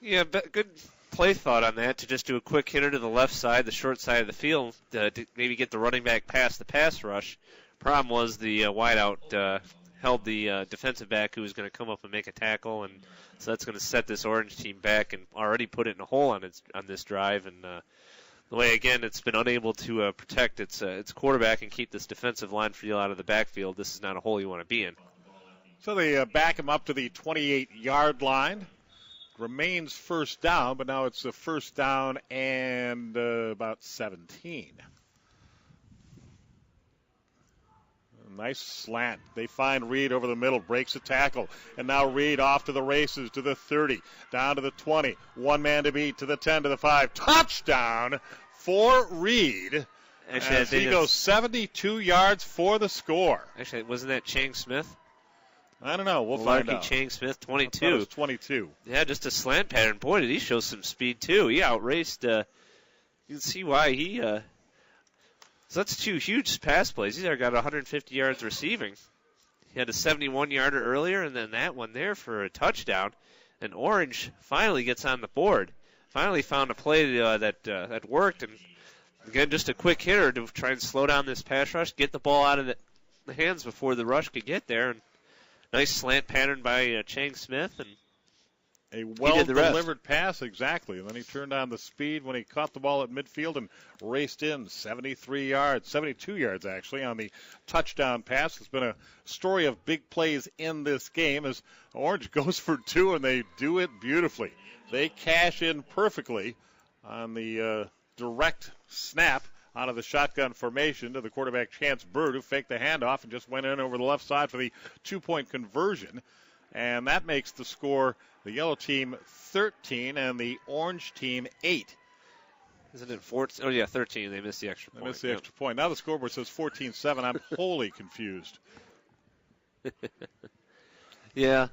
Yeah, good play thought on that, to just do a quick hitter to the left side, the short side of the field, to maybe get the running back past the pass rush. Problem was the wideout held the defensive back who was going to come up and make a tackle, and so that's going to set this Orange team back and already put it in a hole on this drive. And the way, again, it's been unable to protect its quarterback and keep this defensive line field out of the backfield. This is not a hole you want to be in. So they back him up to the 28-yard line. Remains first down, but now it's a first down and about 17. Nice slant. They find Reed over the middle, breaks a tackle, and now Reed off to the races, to the 30, down to the 20. One man to beat, to the 10, to the 5. Touchdown for Reed. Actually, as he goes 72 yards for the score. Actually, wasn't that Chang Smith? I don't know. We'll find out. Chang Smith, 22. It was 22. Yeah, just a slant pattern. Boy, did he show some speed, too. He outraced. You can see why he... So that's two huge pass plays. He's already got 150 yards receiving. He had a 71-yarder earlier, and then that one there for a touchdown. And Orange finally gets on the board. Finally found a play that worked. And again, just a quick hitter to try and slow down this pass rush, get the ball out of the hands before the rush could get there. And nice slant pattern by Chang Smith, and a well-delivered pass, exactly. And then he turned on the speed when he caught the ball at midfield and raced in 72 yards, actually, on the touchdown pass. It's been a story of big plays in this game as Orange goes for 2, and they do it beautifully. They cash in perfectly on the direct snap out of the shotgun formation to the quarterback, Chance Bird, who faked the handoff and just went in over the left side for the 2-point conversion. And that makes the score, the yellow team 13 and the orange team 8. Isn't it 14? Oh, yeah, 13. They missed the extra point. They missed the extra point. Now the scoreboard says 14-7. I'm wholly confused. Yeah.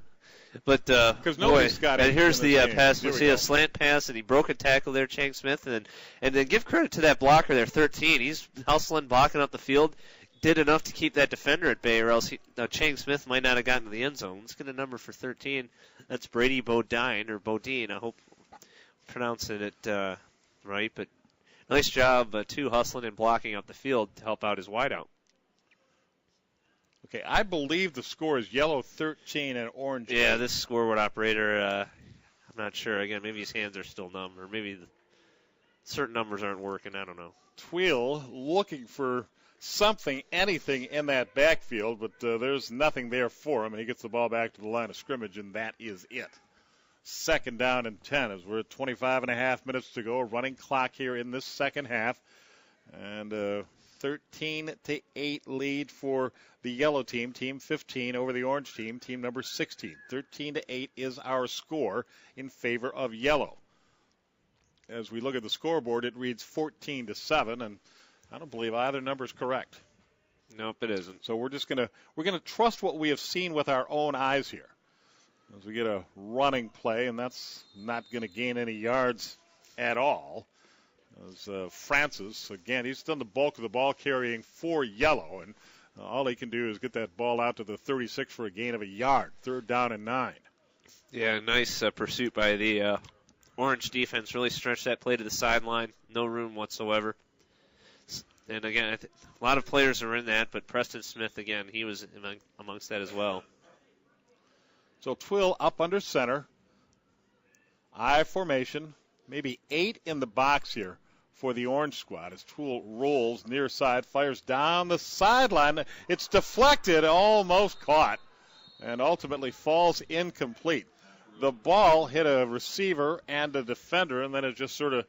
But, nobody's got it. And here's the pass. We see a slant pass, and he broke a tackle there, Chang Smith. And then give credit to that blocker there, 13. He's hustling, blocking up the field. Did enough to keep that defender at bay, or else Chang Smith might not have gotten to the end zone. Let's get a number for 13. That's Brady Bodine, or Bodine. I hope I'm pronouncing it right. But nice job, too, hustling and blocking up the field to help out his wideout. Okay, I believe the score is yellow 13 and orange 8. Yeah, this scoreboard operator, I'm not sure. Again, maybe his hands are still numb, or maybe certain numbers aren't working. I don't know. Tweel looking for something, anything in that backfield, but there's nothing there for him, and he gets the ball back to the line of scrimmage, and that is it. second down and 10 as we're at 25 and a half minutes to go. A running clock here in this second half. And 13-8 lead for the yellow team, team 15 over the orange team, team number 16. 13-8 is our score in favor of yellow. As we look at the scoreboard, it reads 14-7, and I don't believe either number is correct. Nope, it isn't. So we're gonna trust what we have seen with our own eyes here. As we get a running play, and that's not going to gain any yards at all. As Francis, again, he's done the bulk of the ball carrying for yellow, and all he can do is get that ball out to the 36 for a gain of a yard. 3rd down and 9. Yeah, nice pursuit by the orange defense. Really stretched that play to the sideline. No room whatsoever. And again, a lot of players are in that, but Preston Smith, again, he was amongst that as well. So Twill up under center. I formation. Maybe 8 in the box here for the orange squad as Twill rolls near side, fires down the sideline. It's deflected, almost caught, and ultimately falls incomplete. The ball hit a receiver and a defender, and then it just sort of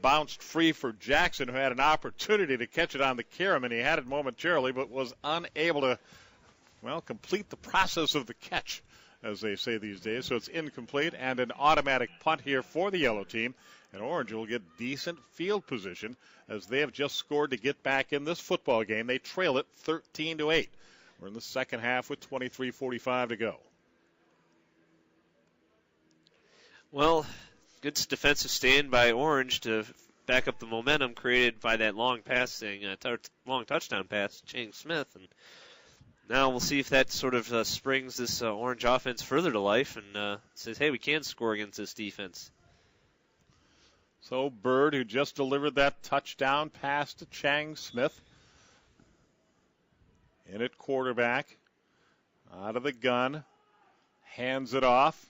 bounced free for Jackson, who had an opportunity to catch it on the carom, and he had it momentarily, but was unable to, complete the process of the catch, as they say these days. So it's incomplete and an automatic punt here for the yellow team. And Orange will get decent field position as they have just scored to get back in this football game. They trail it 13-8. We're in the second half with 23:45 to go. Well, good defensive stand by Orange to back up the momentum created by that long touchdown pass to Chang Smith. And now we'll see if that sort of springs this Orange offense further to life and says, hey, we can score against this defense. So Bird, who just delivered that touchdown pass to Chang Smith. In at quarterback. Out of the gun. Hands it off.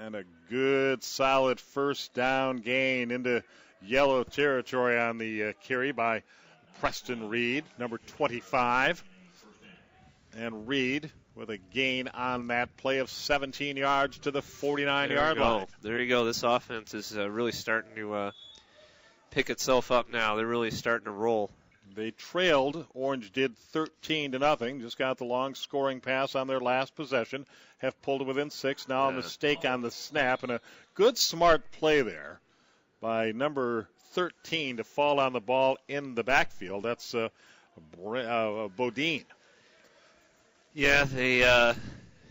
And a good, solid first down gain into yellow territory on the carry by Preston Reed, number 25. And Reed with a gain on that play of 17 yards to the 49-yard line. There you go. This offense is really starting to pick itself up now. They're really starting to roll. They trailed. Orange did 13-0. Just got the long scoring pass on their last possession. Have pulled it within 6. Now a mistake on the snap and a good, smart play there by number 13 to fall on the ball in the backfield. That's Bodine. Yeah, they,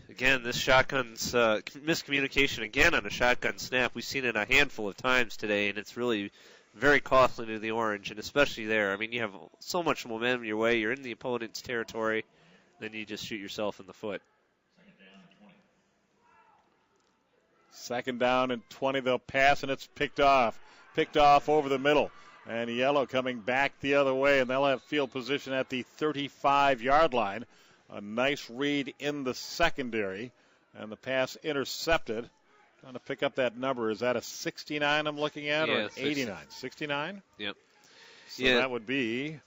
again, this shotgun's miscommunication again on a shotgun snap. We've seen it a handful of times today, and it's really very costly to the Orange, and especially there. I mean, you have so much momentum your way. You're in the opponent's territory, then you just shoot yourself in the foot. 2nd down and 20. They'll pass, and it's picked off. Picked off over the middle. And yellow coming back the other way, and they'll have field position at the 35-yard line. A nice read in the secondary, and the pass intercepted. Trying to pick up that number. Is that a 69 I'm looking at, or an 89? 69? Yep. So that would be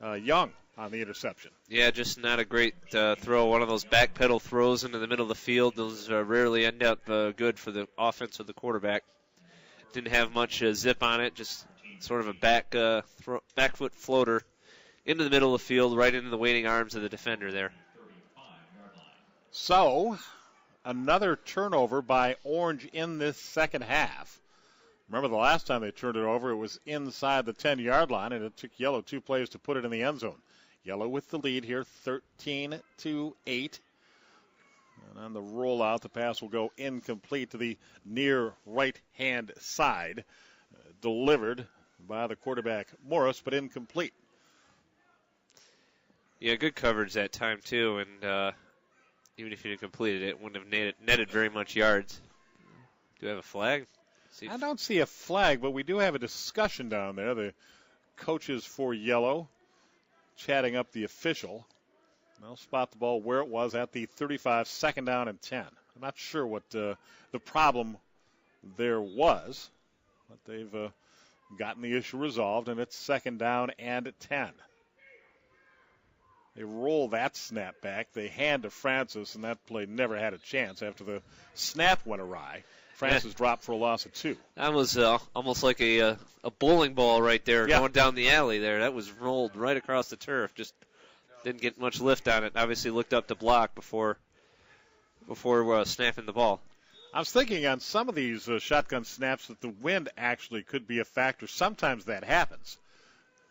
Young on the interception. Yeah, just not a great throw. One of those backpedal throws into the middle of the field. Those rarely end up good for the offense of the quarterback. Didn't have much zip on it, just sort of a back foot floater into the middle of the field, right into the waiting arms of the defender there. So, another turnover by Orange in this second half. Remember the last time they turned it over, it was inside the 10-yard line, and it took Yellow 2 plays to put it in the end zone. Yellow with the lead here, 13-8. And on the rollout, the pass will go incomplete to the near right-hand side. Delivered by the quarterback, Morris, but incomplete. Yeah, good coverage that time, too, and even if you'd have completed it, wouldn't have netted very much yards. Do we have a flag? I don't see a flag, but we do have a discussion down there. The coaches for Yellow chatting up the official. They'll spot the ball where it was at the 35, 2nd down and 10. I'm not sure what the problem there was, but they've gotten the issue resolved, and it's 2nd down and 10. They roll that snap back. They hand to Francis, and that play never had a chance after the snap went awry. Francis dropped for a loss of 2. That was almost like a bowling ball right there going down the alley there. That was rolled right across the turf. Just didn't get much lift on it. Obviously looked up to block before snapping the ball. I was thinking on some of these shotgun snaps that the wind actually could be a factor. Sometimes that happens,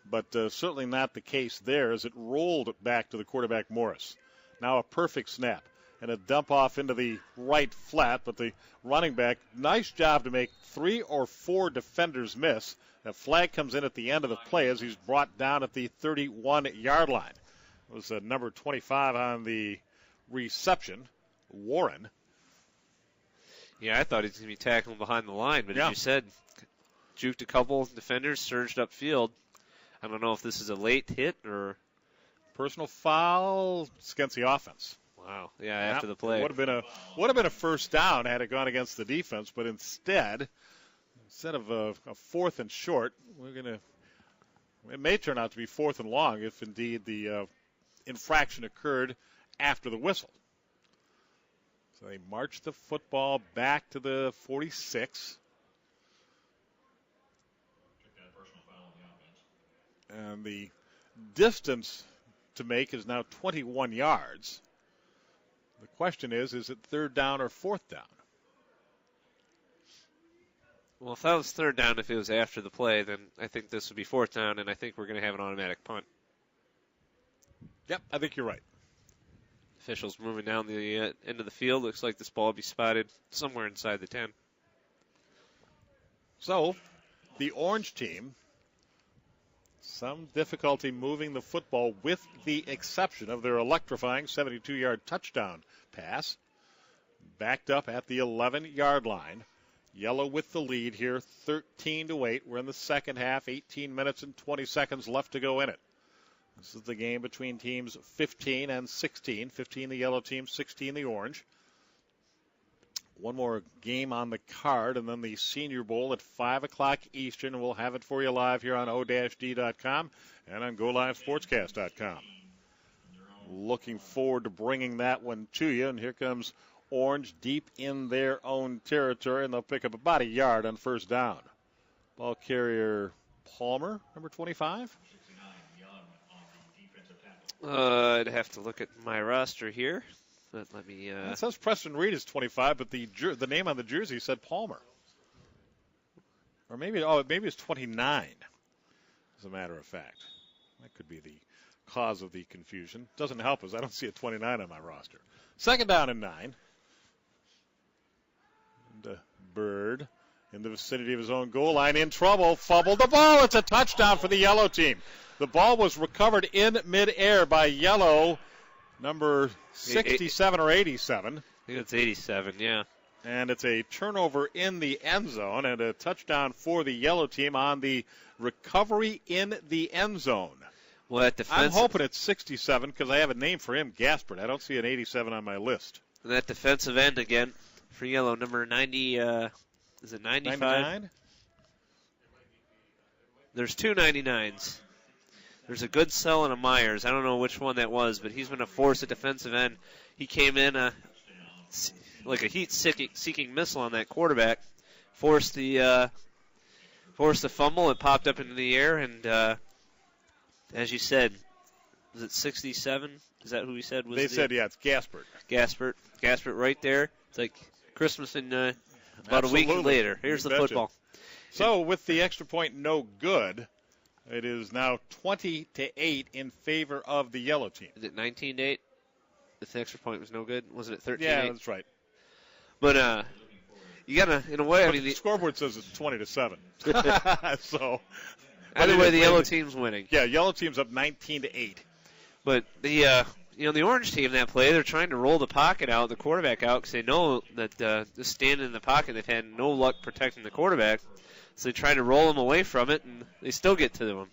but certainly not the case there as it rolled back to the quarterback Morris. Now a perfect snap and a dump off into the right flat, but the running back, nice job to make 3 or 4 defenders miss. A flag comes in at the end of the play as he's brought down at the 31-yard line. It was number 25 on the reception, Warren. Yeah, I thought he was going to be tackling behind the line, but as you said, juked a couple defenders, surged upfield. I don't know if this is a late hit or personal foul. It's against the offense. Wow. Yeah, after the play. Would have been a first down had it gone against the defense, but instead of a 4th and short, it may turn out to be 4th and long if indeed the infraction occurred after the whistle. So they march the football back to the 46. And the distance to make is now 21 yards. The question is it 3rd down or 4th down? Well, if that was 3rd down, if it was after the play, then I think this would be 4th down, and I think we're going to have an automatic punt. Yep, I think you're right. Officials moving down the end of the field. Looks like this ball will be spotted somewhere inside the 10. So, the orange team, some difficulty moving the football with the exception of their electrifying 72-yard touchdown pass. Backed up at the 11-yard line. Yellow with the lead here, 13-8. We're in the second half, 18 minutes and 20 seconds left to go in it. This is the game between teams 15 and 16. 15 the yellow team, 16 the orange. One more game on the card, and then the Senior Bowl at 5 o'clock Eastern. We'll have it for you live here on o-d.com and on GoLiveSportscast.com. Looking forward to bringing that one to you, and here comes Orange deep in their own territory, and they'll pick up about a yard on first down. Ball carrier Palmer, number 25. I'd have to look at my roster here, but let me. It says Preston Reed is 25, but the name on the jersey said Palmer, or maybe it's 29. As a matter of fact, that could be the cause of the confusion. Doesn't help us. I don't see a 29 on my roster. 2nd down and 9. And Bird in the vicinity of his own goal line, in trouble, fumbled the ball. It's a touchdown for the yellow team. The ball was recovered in midair by yellow, number 67 or 87. I think it's 87, yeah. And it's a turnover in the end zone and a touchdown for the yellow team on the recovery in the end zone. Well, I'm hoping it's 67 because I have a name for him, Gaspard. I don't see an 87 on my list. And that defensive end again for yellow, number 90, is it 95? 99? There's 2 99s. There's a Goodsell and a Myers. I don't know which one that was, but he's going to force a defensive end. He came in like a heat-seeking missile on that quarterback, forced the fumble. It popped up into the air, and as you said, was it 67? Is that who we said was? They said, yeah, it's Gaspard. Gaspard, right there. It's like Christmas in about a week later. Here's the football. So with the extra point, no good. It is now 20-8 in favor of the yellow team. Is it 19-8? If the extra point was no good, wasn't it 13-8? Yeah, that's right. But you gotta, in a way, but the scoreboard says it's 20-7. So either way, the yellow team's winning. Yeah, yellow team's up 19-8. But the the orange team that play, they're trying to roll the pocket out, the quarterback out, because they know that just standing in the pocket, they've had no luck protecting the quarterback. So they try to roll him away from it, and they still get to him.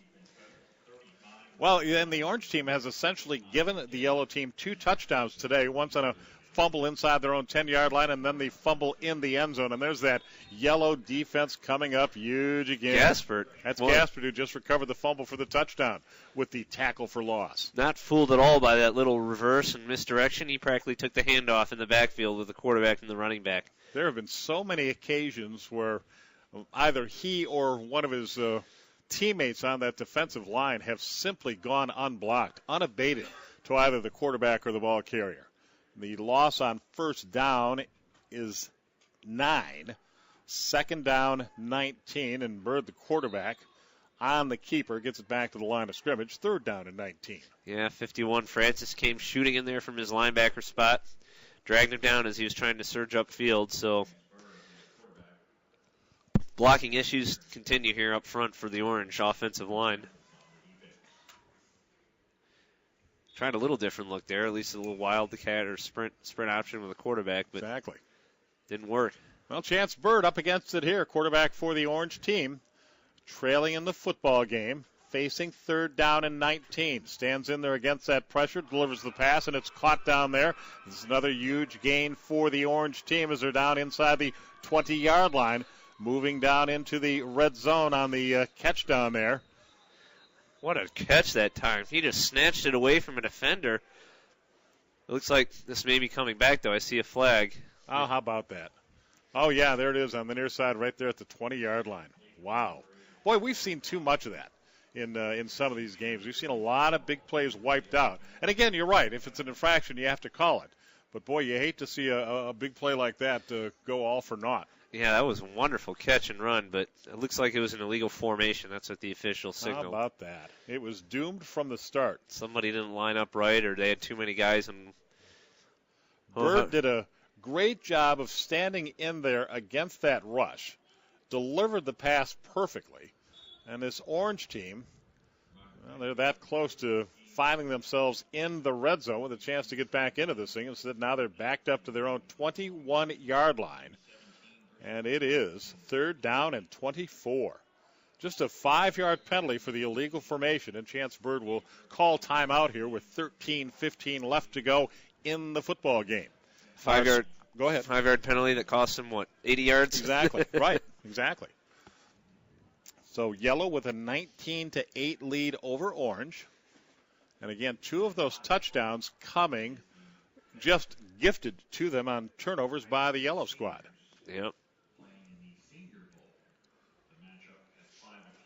Well, and the orange team has essentially given the yellow team 2 touchdowns today, once on a fumble inside their own 10-yard line, and then the fumble in the end zone. And there's that yellow defense coming up huge again. Gaspert. That's Gaspert, who just recovered the fumble for the touchdown with the tackle for loss. Not fooled at all by that little reverse and misdirection. He practically took the handoff in the backfield with the quarterback and the running back. There have been so many occasions where either he or one of his teammates on that defensive line have simply gone unblocked, unabated, to either the quarterback or the ball carrier. The loss on first down is 9. Second down, 19, and Bird, the quarterback, on the keeper, gets it back to the line of scrimmage. Third down and 19. Yeah, 51. Francis came shooting in there from his linebacker spot, dragged him down as he was trying to surge upfield. So blocking issues continue here up front for the Orange offensive line. Tried a little different look there, at least a little wildcat or sprint option with a quarterback, but exactly didn't work. Well, Chance Bird up against it here, quarterback for the Orange team, trailing in the football game, facing third down and 19. Stands in there against that pressure, delivers the pass, and it's caught down there. This is another huge gain for the Orange team as they're down inside the 20-yard line, moving down into the red zone on the catch down there. What a catch that time. He just snatched it away from a defender. It looks like this may be coming back, though. I see a flag. Oh, how about that? Oh, yeah, there it is on the near side right there at the 20-yard line. Wow. Boy, we've seen too much of that in some of these games. We've seen a lot of big plays wiped out. And, again, you're right. If it's an infraction, you have to call it. But, boy, you hate to see a big play like that go all for naught. Yeah, that was a wonderful catch and run, but it looks like it was an illegal formation. That's what the official signaled. How about that? It was doomed from the start. Somebody didn't line up right, or they had too many guys. And Bird did a great job of standing in there against that rush, delivered the pass perfectly, and this Orange team, well, they're that close to finding themselves in the red zone with a chance to get back into this thing. Instead, now they're backed up to their own 21-yard line. And it is third down and 24. Just a 5-yard penalty for the illegal formation, and Chance Bird will call timeout here with 13:15 left to go in the football game. 5-yard. Go ahead. 5-yard penalty that cost him, 80 yards? Exactly. Right. Exactly. So yellow with a 19-8 lead over Orange. And again, 2 of those touchdowns coming just gifted to them on turnovers by the yellow squad. Yep.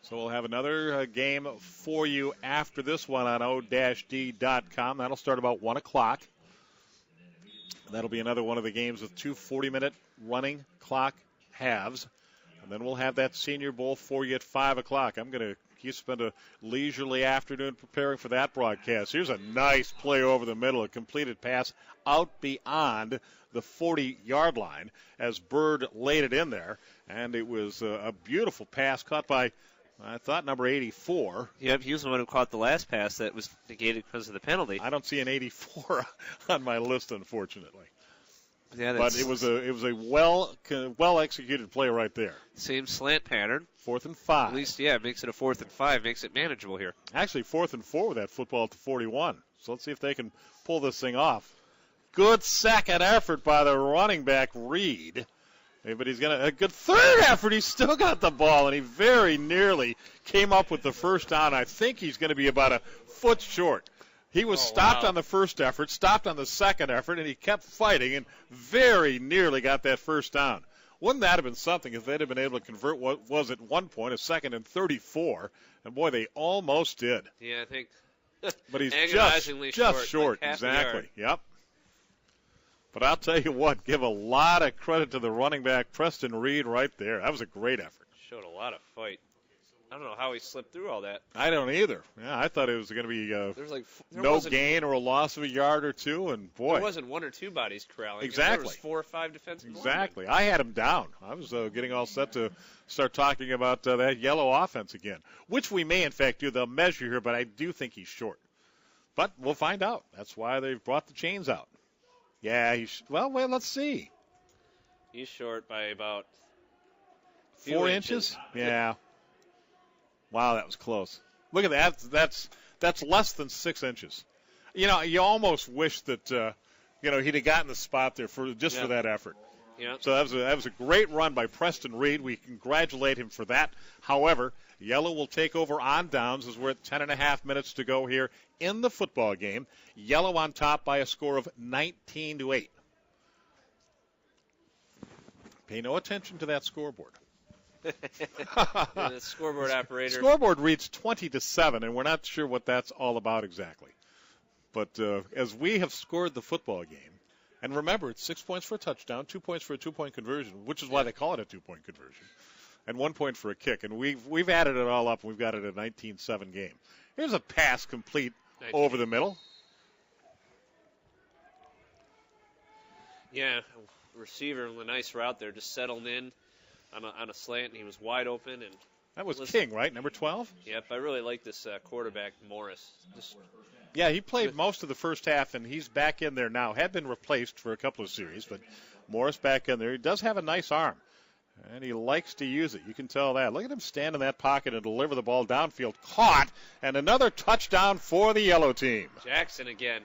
So we'll have another game for you after this one on o-d.com. That'll start about 1 o'clock. That'll be another one of the games with 2 40-minute running clock halves. And then we'll have that Senior Bowl for you at 5 o'clock. I'm going to spend a leisurely afternoon preparing for that broadcast. Here's a nice play over the middle, a completed pass out beyond the 40-yard line as Bird laid it in there. And it was a beautiful pass caught by, I thought, number 84. Yep, he was the one who caught the last pass that was negated because of the penalty. I don't see an 84 on my list, unfortunately. Yeah, but it was a well executed play right there. Same slant pattern. 4th and 5. At least, yeah, it makes it a 4th and 5, makes it manageable here. Actually, 4th and 4 with that football at the 41. So let's see if they can pull this thing off. Good second effort by the running back, Reed. But he's got a good third effort. He's still got the ball, and he very nearly came up with the first down. I think he's going to be about a foot short. He was stopped on the first effort, stopped on the second effort, and he kept fighting and very nearly got that first down. Wouldn't that have been something if they'd have been able to convert what was at one point a 2nd and 34? And, boy, they almost did. Yeah, I think. But he's just short. Like exactly. Yep. But I'll tell you what, give a lot of credit to the running back, Preston Reed, right there. That was a great effort. Showed a lot of fight. I don't know how he slipped through all that. I don't either. Yeah, I thought it was going to be no gain or a loss of a yard or two, and boy. There wasn't 1 or 2 bodies corralling. Exactly. There was 4 or 5 defensive. Exactly. I had him down. I was getting all set to start talking about that yellow offense again, which we may, in fact, do. They'll measure here, but I do think he's short. But we'll find out. That's why they've brought the chains out. Yeah, well, let's see. He's short by about 4 inches? Yeah. Wow, that was close. Look at that. That's less than 6 inches. You know, you almost wish that he'd have gotten the spot there for that effort. Yeah. So that was a great run by Preston Reed. We congratulate him for that. However, Yellow will take over on downs as we're at 10.5 minutes to go here in the football game. Yellow on top by a score of 19-8. Pay no attention to that scoreboard. The scoreboard operator. Scoreboard reads 20-7, and we're not sure what that's all about exactly. But as we have scored the football game, and remember, it's 6 points for a touchdown, 2 points for a 2-point conversion, which is why they call it a 2-point conversion, and 1 point for a kick. And we've added it all up, and we've got it a 19-7 game. Here's a pass complete over the middle. Yeah, receiver with a nice route there, just settled in on a slant, and he was wide open. And that was King, right? Number 12? Yep, I really like this quarterback, Morris. Yeah, he played most of the first half, and he's back in there now. Had been replaced for a couple of series, but Morris back in there. He does have a nice arm, and he likes to use it. You can tell that. Look at him stand in that pocket and deliver the ball downfield. Caught, and another touchdown for the Yellow team. Jackson again.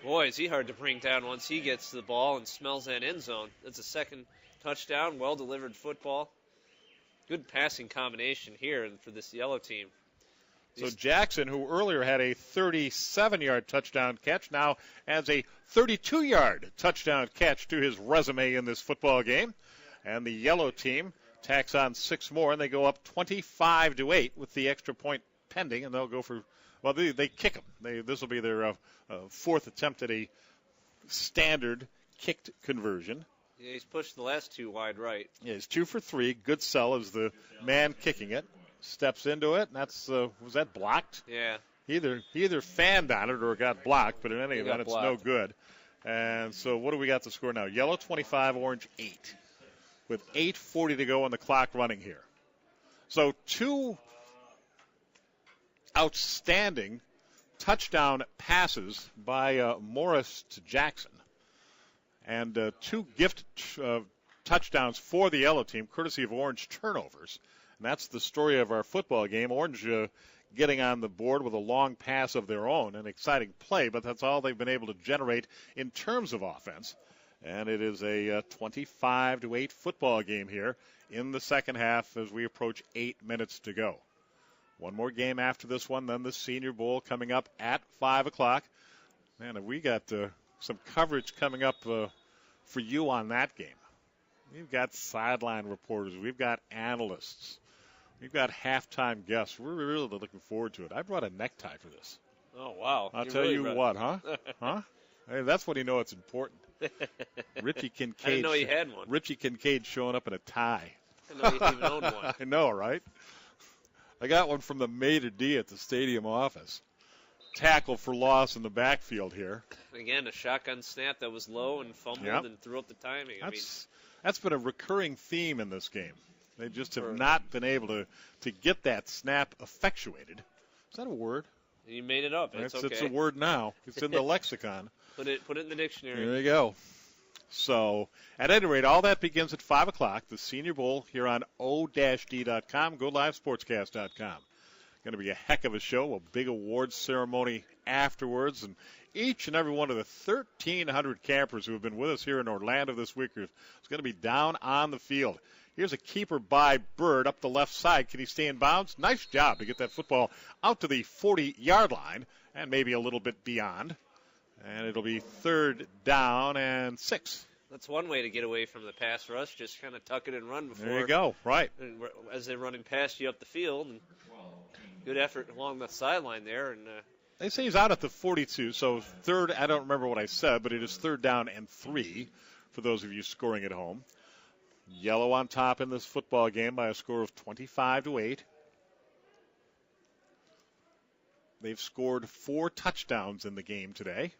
Boy, is he hard to bring down once he gets to the ball and smells that end zone. That's a second touchdown, well-delivered football. Good passing combination here for this Yellow team. So Jackson, who earlier had a 37-yard touchdown catch, now adds a 32-yard touchdown catch to his resume in this football game. And the Yellow team tacks on 6 more, and they go up 25-8 with the extra point pending, and they'll go for, well, they kick them. This will be their fourth attempt at a standard kicked conversion. Yeah, he's pushed the last 2 wide right. Yeah, he's 2 for 3. Good sell as the man kicking it. Steps into it, and that's, was that blocked? Yeah. He either fanned on it or got blocked, but in any event, it's no good. And so what do we got to score now? Yellow 25, Orange 8, with 8:40 to go on the clock running here. So 2 outstanding touchdown passes by Morris to Jackson, and 2 gift touchdowns for the Yellow team, courtesy of Orange turnovers. And that's the story of our football game. Orange getting on the board with a long pass of their own, an exciting play, but that's all they've been able to generate in terms of offense. And it is a 25-8 football game here in the second half as we approach 8 minutes to go. One more game after this one, then the Senior Bowl coming up at 5 o'clock. Man, have we got some coverage coming up for you on that game. We've got sideline reporters. We've got analysts. We've got halftime guests. We're really looking forward to it. I brought a necktie for this. Oh, wow. I'll tell you what, huh? Huh? Hey, that's when you know it's important. Richie Kincaid. I didn't know you had one. Richie Kincaid showing up in a tie. I didn't know you even owned one. I know, right? I got one from the maitre d' at the stadium office. Tackle for loss in the backfield here. Again, a shotgun snap that was low and fumbled and threw up the timing. That's been a recurring theme in this game. They just have not been able to get that snap effectuated. Is that a word? You made it up. It's okay. It's a word now. It's in the lexicon. Put it in the dictionary. There you go. So, at any rate, all that begins at 5 o'clock. The Senior Bowl here on o-d.com, GoLiveSportsCast.com. Going to be a heck of a show, a big awards ceremony afterwards, and each and every one of the 1,300 campers who have been with us here in Orlando this week is going to be down on the field. Here's a keeper by Bird up the left side. Can he stay in bounds? Nice job to get that football out to the 40-yard line and maybe a little bit beyond. And it'll be 3rd down and 6. That's one way to get away from the pass rush. Just kind of tuck it and run before. There you go. Right. As they're running past you up the field. And good effort along the sideline there. And they say he's out at the 42. So 3rd, I don't remember what I said, but it is 3rd down and 3 for those of you scoring at home. Yellow on top in this football game by a score of 25-8. They've scored 4 touchdowns in the game today.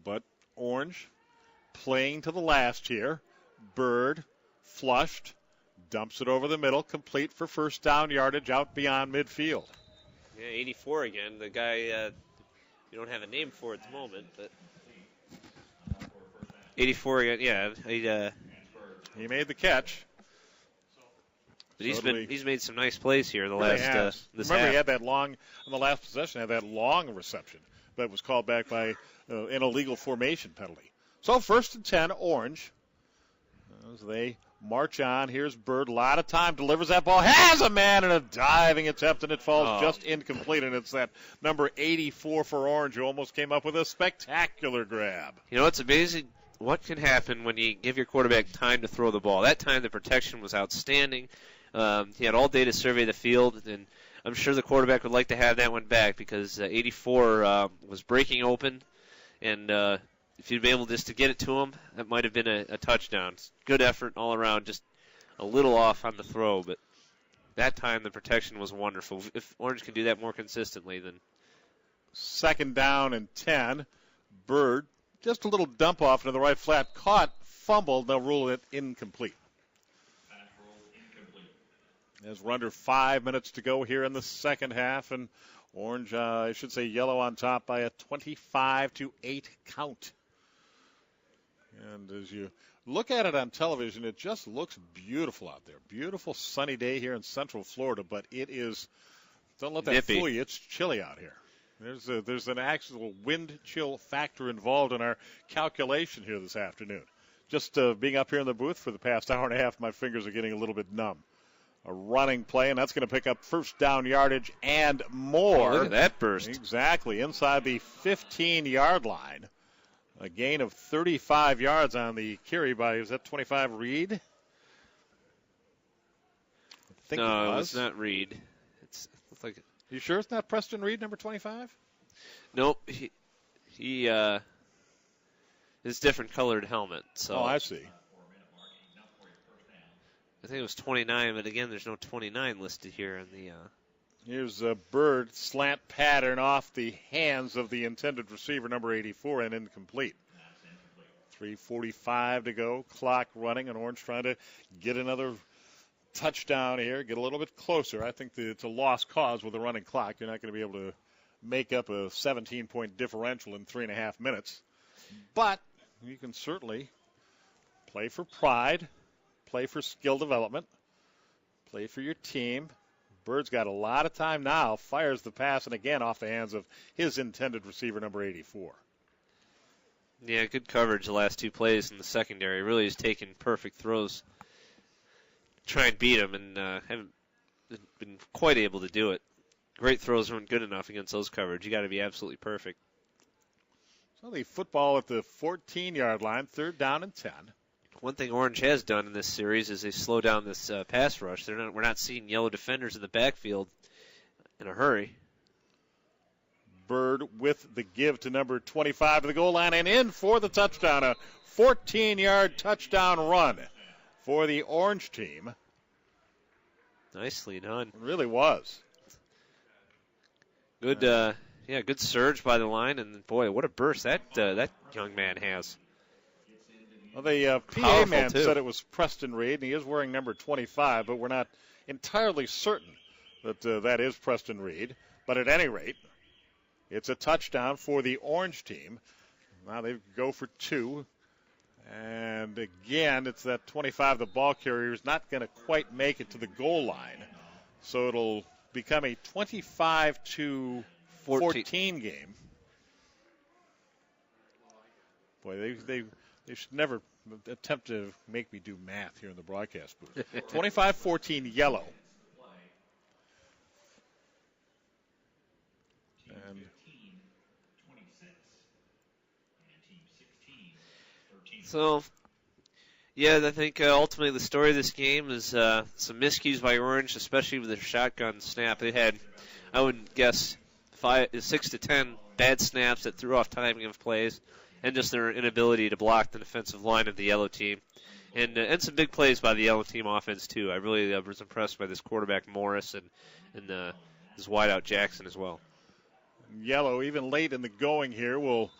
But Orange playing to the last here. Bird flushed, dumps it over the middle, complete for first down yardage out beyond midfield. Yeah, 84 again. The guy you don't have a name for at the moment, but 84 again. Yeah, he made the catch. But he's made some nice plays here the last this Remember, half. he had that long on the last possession. Had that long reception that was called back by an illegal formation penalty. So 1st and 10, Orange. As they march on, here's Bird. A lot of time, delivers that ball, has a man in a diving attempt, and it falls just incomplete. And it's that number 84 for Orange who almost came up with a spectacular grab. You know, it's amazing what can happen when you give your quarterback time to throw the ball. That time the protection was outstanding. He had all day to survey the field, and I'm sure the quarterback would like to have that one back because 84 was breaking open, and if you'd be able just to get it to him, that might have been a touchdown. Good effort all around, just a little off on the throw, but that time the protection was wonderful. If Orange can do that more consistently, then 2nd down and 10. Bird, just a little dump off into the right flat, caught, fumbled. They'll rule it incomplete. As we're under 5 minutes to go here in the second half, and Orange, I should say Yellow on top by a 25-8 count. And as you look at it on television, it just looks beautiful out there. Beautiful sunny day here in Central Florida, but it is, don't let that nippy. fool you, it's chilly out here. There's an actual wind chill factor involved in our calculation here this afternoon. Just being up here in the booth for the past hour and a half, my fingers are getting a little bit numb. A running play, and that's going to pick up first down yardage and more. Oh, look at that burst. Exactly, inside the 15-yard line. A gain of 35 yards on the carry by, is that 25 Reed? I think no, it was. It's not Reed. It's like. You sure it's not Preston Reed, number 25? Nope. He his different colored helmet. So. Oh, I see. I think it was 29, but again, there's no 29 listed here in the. Here's a Bird slant pattern off the hands of the intended receiver, number 84, and incomplete. 3:45 to go, clock running, and Orange trying to get another touchdown here, get a little bit closer. I think it's a lost cause with a running clock. You're not going to be able to make up a 17-point differential in 3.5 minutes. But you can certainly play for pride, play for skill development, play for your team. Bird's got a lot of time now, fires the pass, and again off the hands of his intended receiver, number 84. Yeah, good coverage the last two plays in the secondary. Really has taken perfect throws. Try and beat him, and haven't been quite able to do it. Great throws weren't good enough against those coverage. You got to be absolutely perfect. So the football at the 14-yard line, 3rd down and 10. One thing Orange has done in this series is they slow down this pass rush. We're not seeing yellow defenders in the backfield in a hurry. Bird with the give to number 25 to the goal line and in for the touchdown. A 14-yard touchdown run for the Orange team. Nicely done. It really was. Good, good surge by the line, and boy, what a burst that young man has. Well, the PA man said it was Preston Reed, and he is wearing number 25, but we're not entirely certain that that is Preston Reed. But at any rate, it's a touchdown for the Orange team. Now they go for 2. And again, it's that 25, the ball carrier is not going to quite make it to the goal line. So it'll become a 25-14 game. Boy, they should never attempt to make me do math here in the broadcast booth. 25-14 Yellow. And so, yeah, I think ultimately the story of this game is some miscues by Orange, especially with their shotgun snap. They had, I would guess, 6 to 10 bad snaps that threw off timing of plays, and just their inability to block the defensive line of the Yellow team. And some big plays by the Yellow team offense, too. I really was impressed by this quarterback Morris and this wideout Jackson as well. Yellow, even late in the going here, will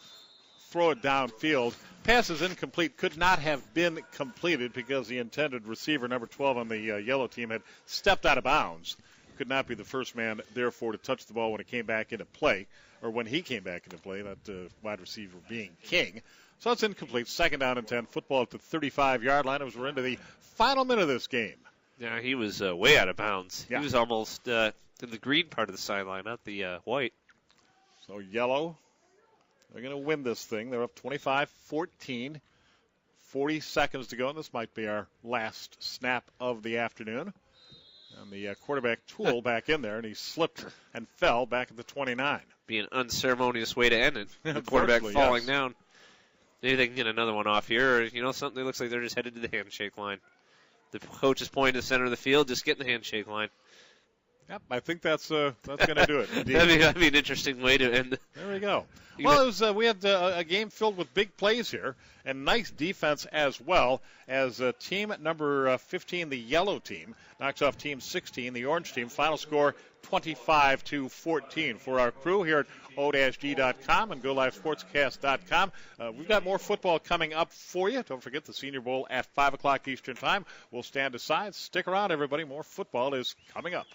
throw it downfield. Pass is incomplete, could not have been completed because the intended receiver, number 12 on the Yellow team, had stepped out of bounds. Could not be the first man, therefore, to touch the ball when it came back into play, or when he came back into play, that wide receiver being King. So it's incomplete. 2nd down and 10. Football at the 35-yard line as we're into the final minute of this game. Yeah, he was way out of bounds. Yeah. He was almost in the green part of the sideline, not the white. So Yellow They're going to win this thing. They're up 25-14. 40 seconds to go, and this might be our last snap of the afternoon. And the quarterback Toole back in there, and he slipped and fell back at the 29. Be an unceremonious way to end it. The quarterback falling down. Maybe they can get another one off here, or, something that looks like they're just headed to the handshake line. The coach is pointing to the center of the field, just get in the handshake line. Yep, I think that's going to do it. That'd be an interesting way to end. There we go. Well, we had a game filled with big plays here and nice defense as well as team number 15, the yellow team, knocks off team 16, the orange team. Final score 25-14. For our crew here at o-g.com and GoLiveSportsCast.com, we've got more football coming up for you. Don't forget the Senior Bowl at 5 o'clock Eastern Time. We'll stand aside. Stick around, everybody. More football is coming up.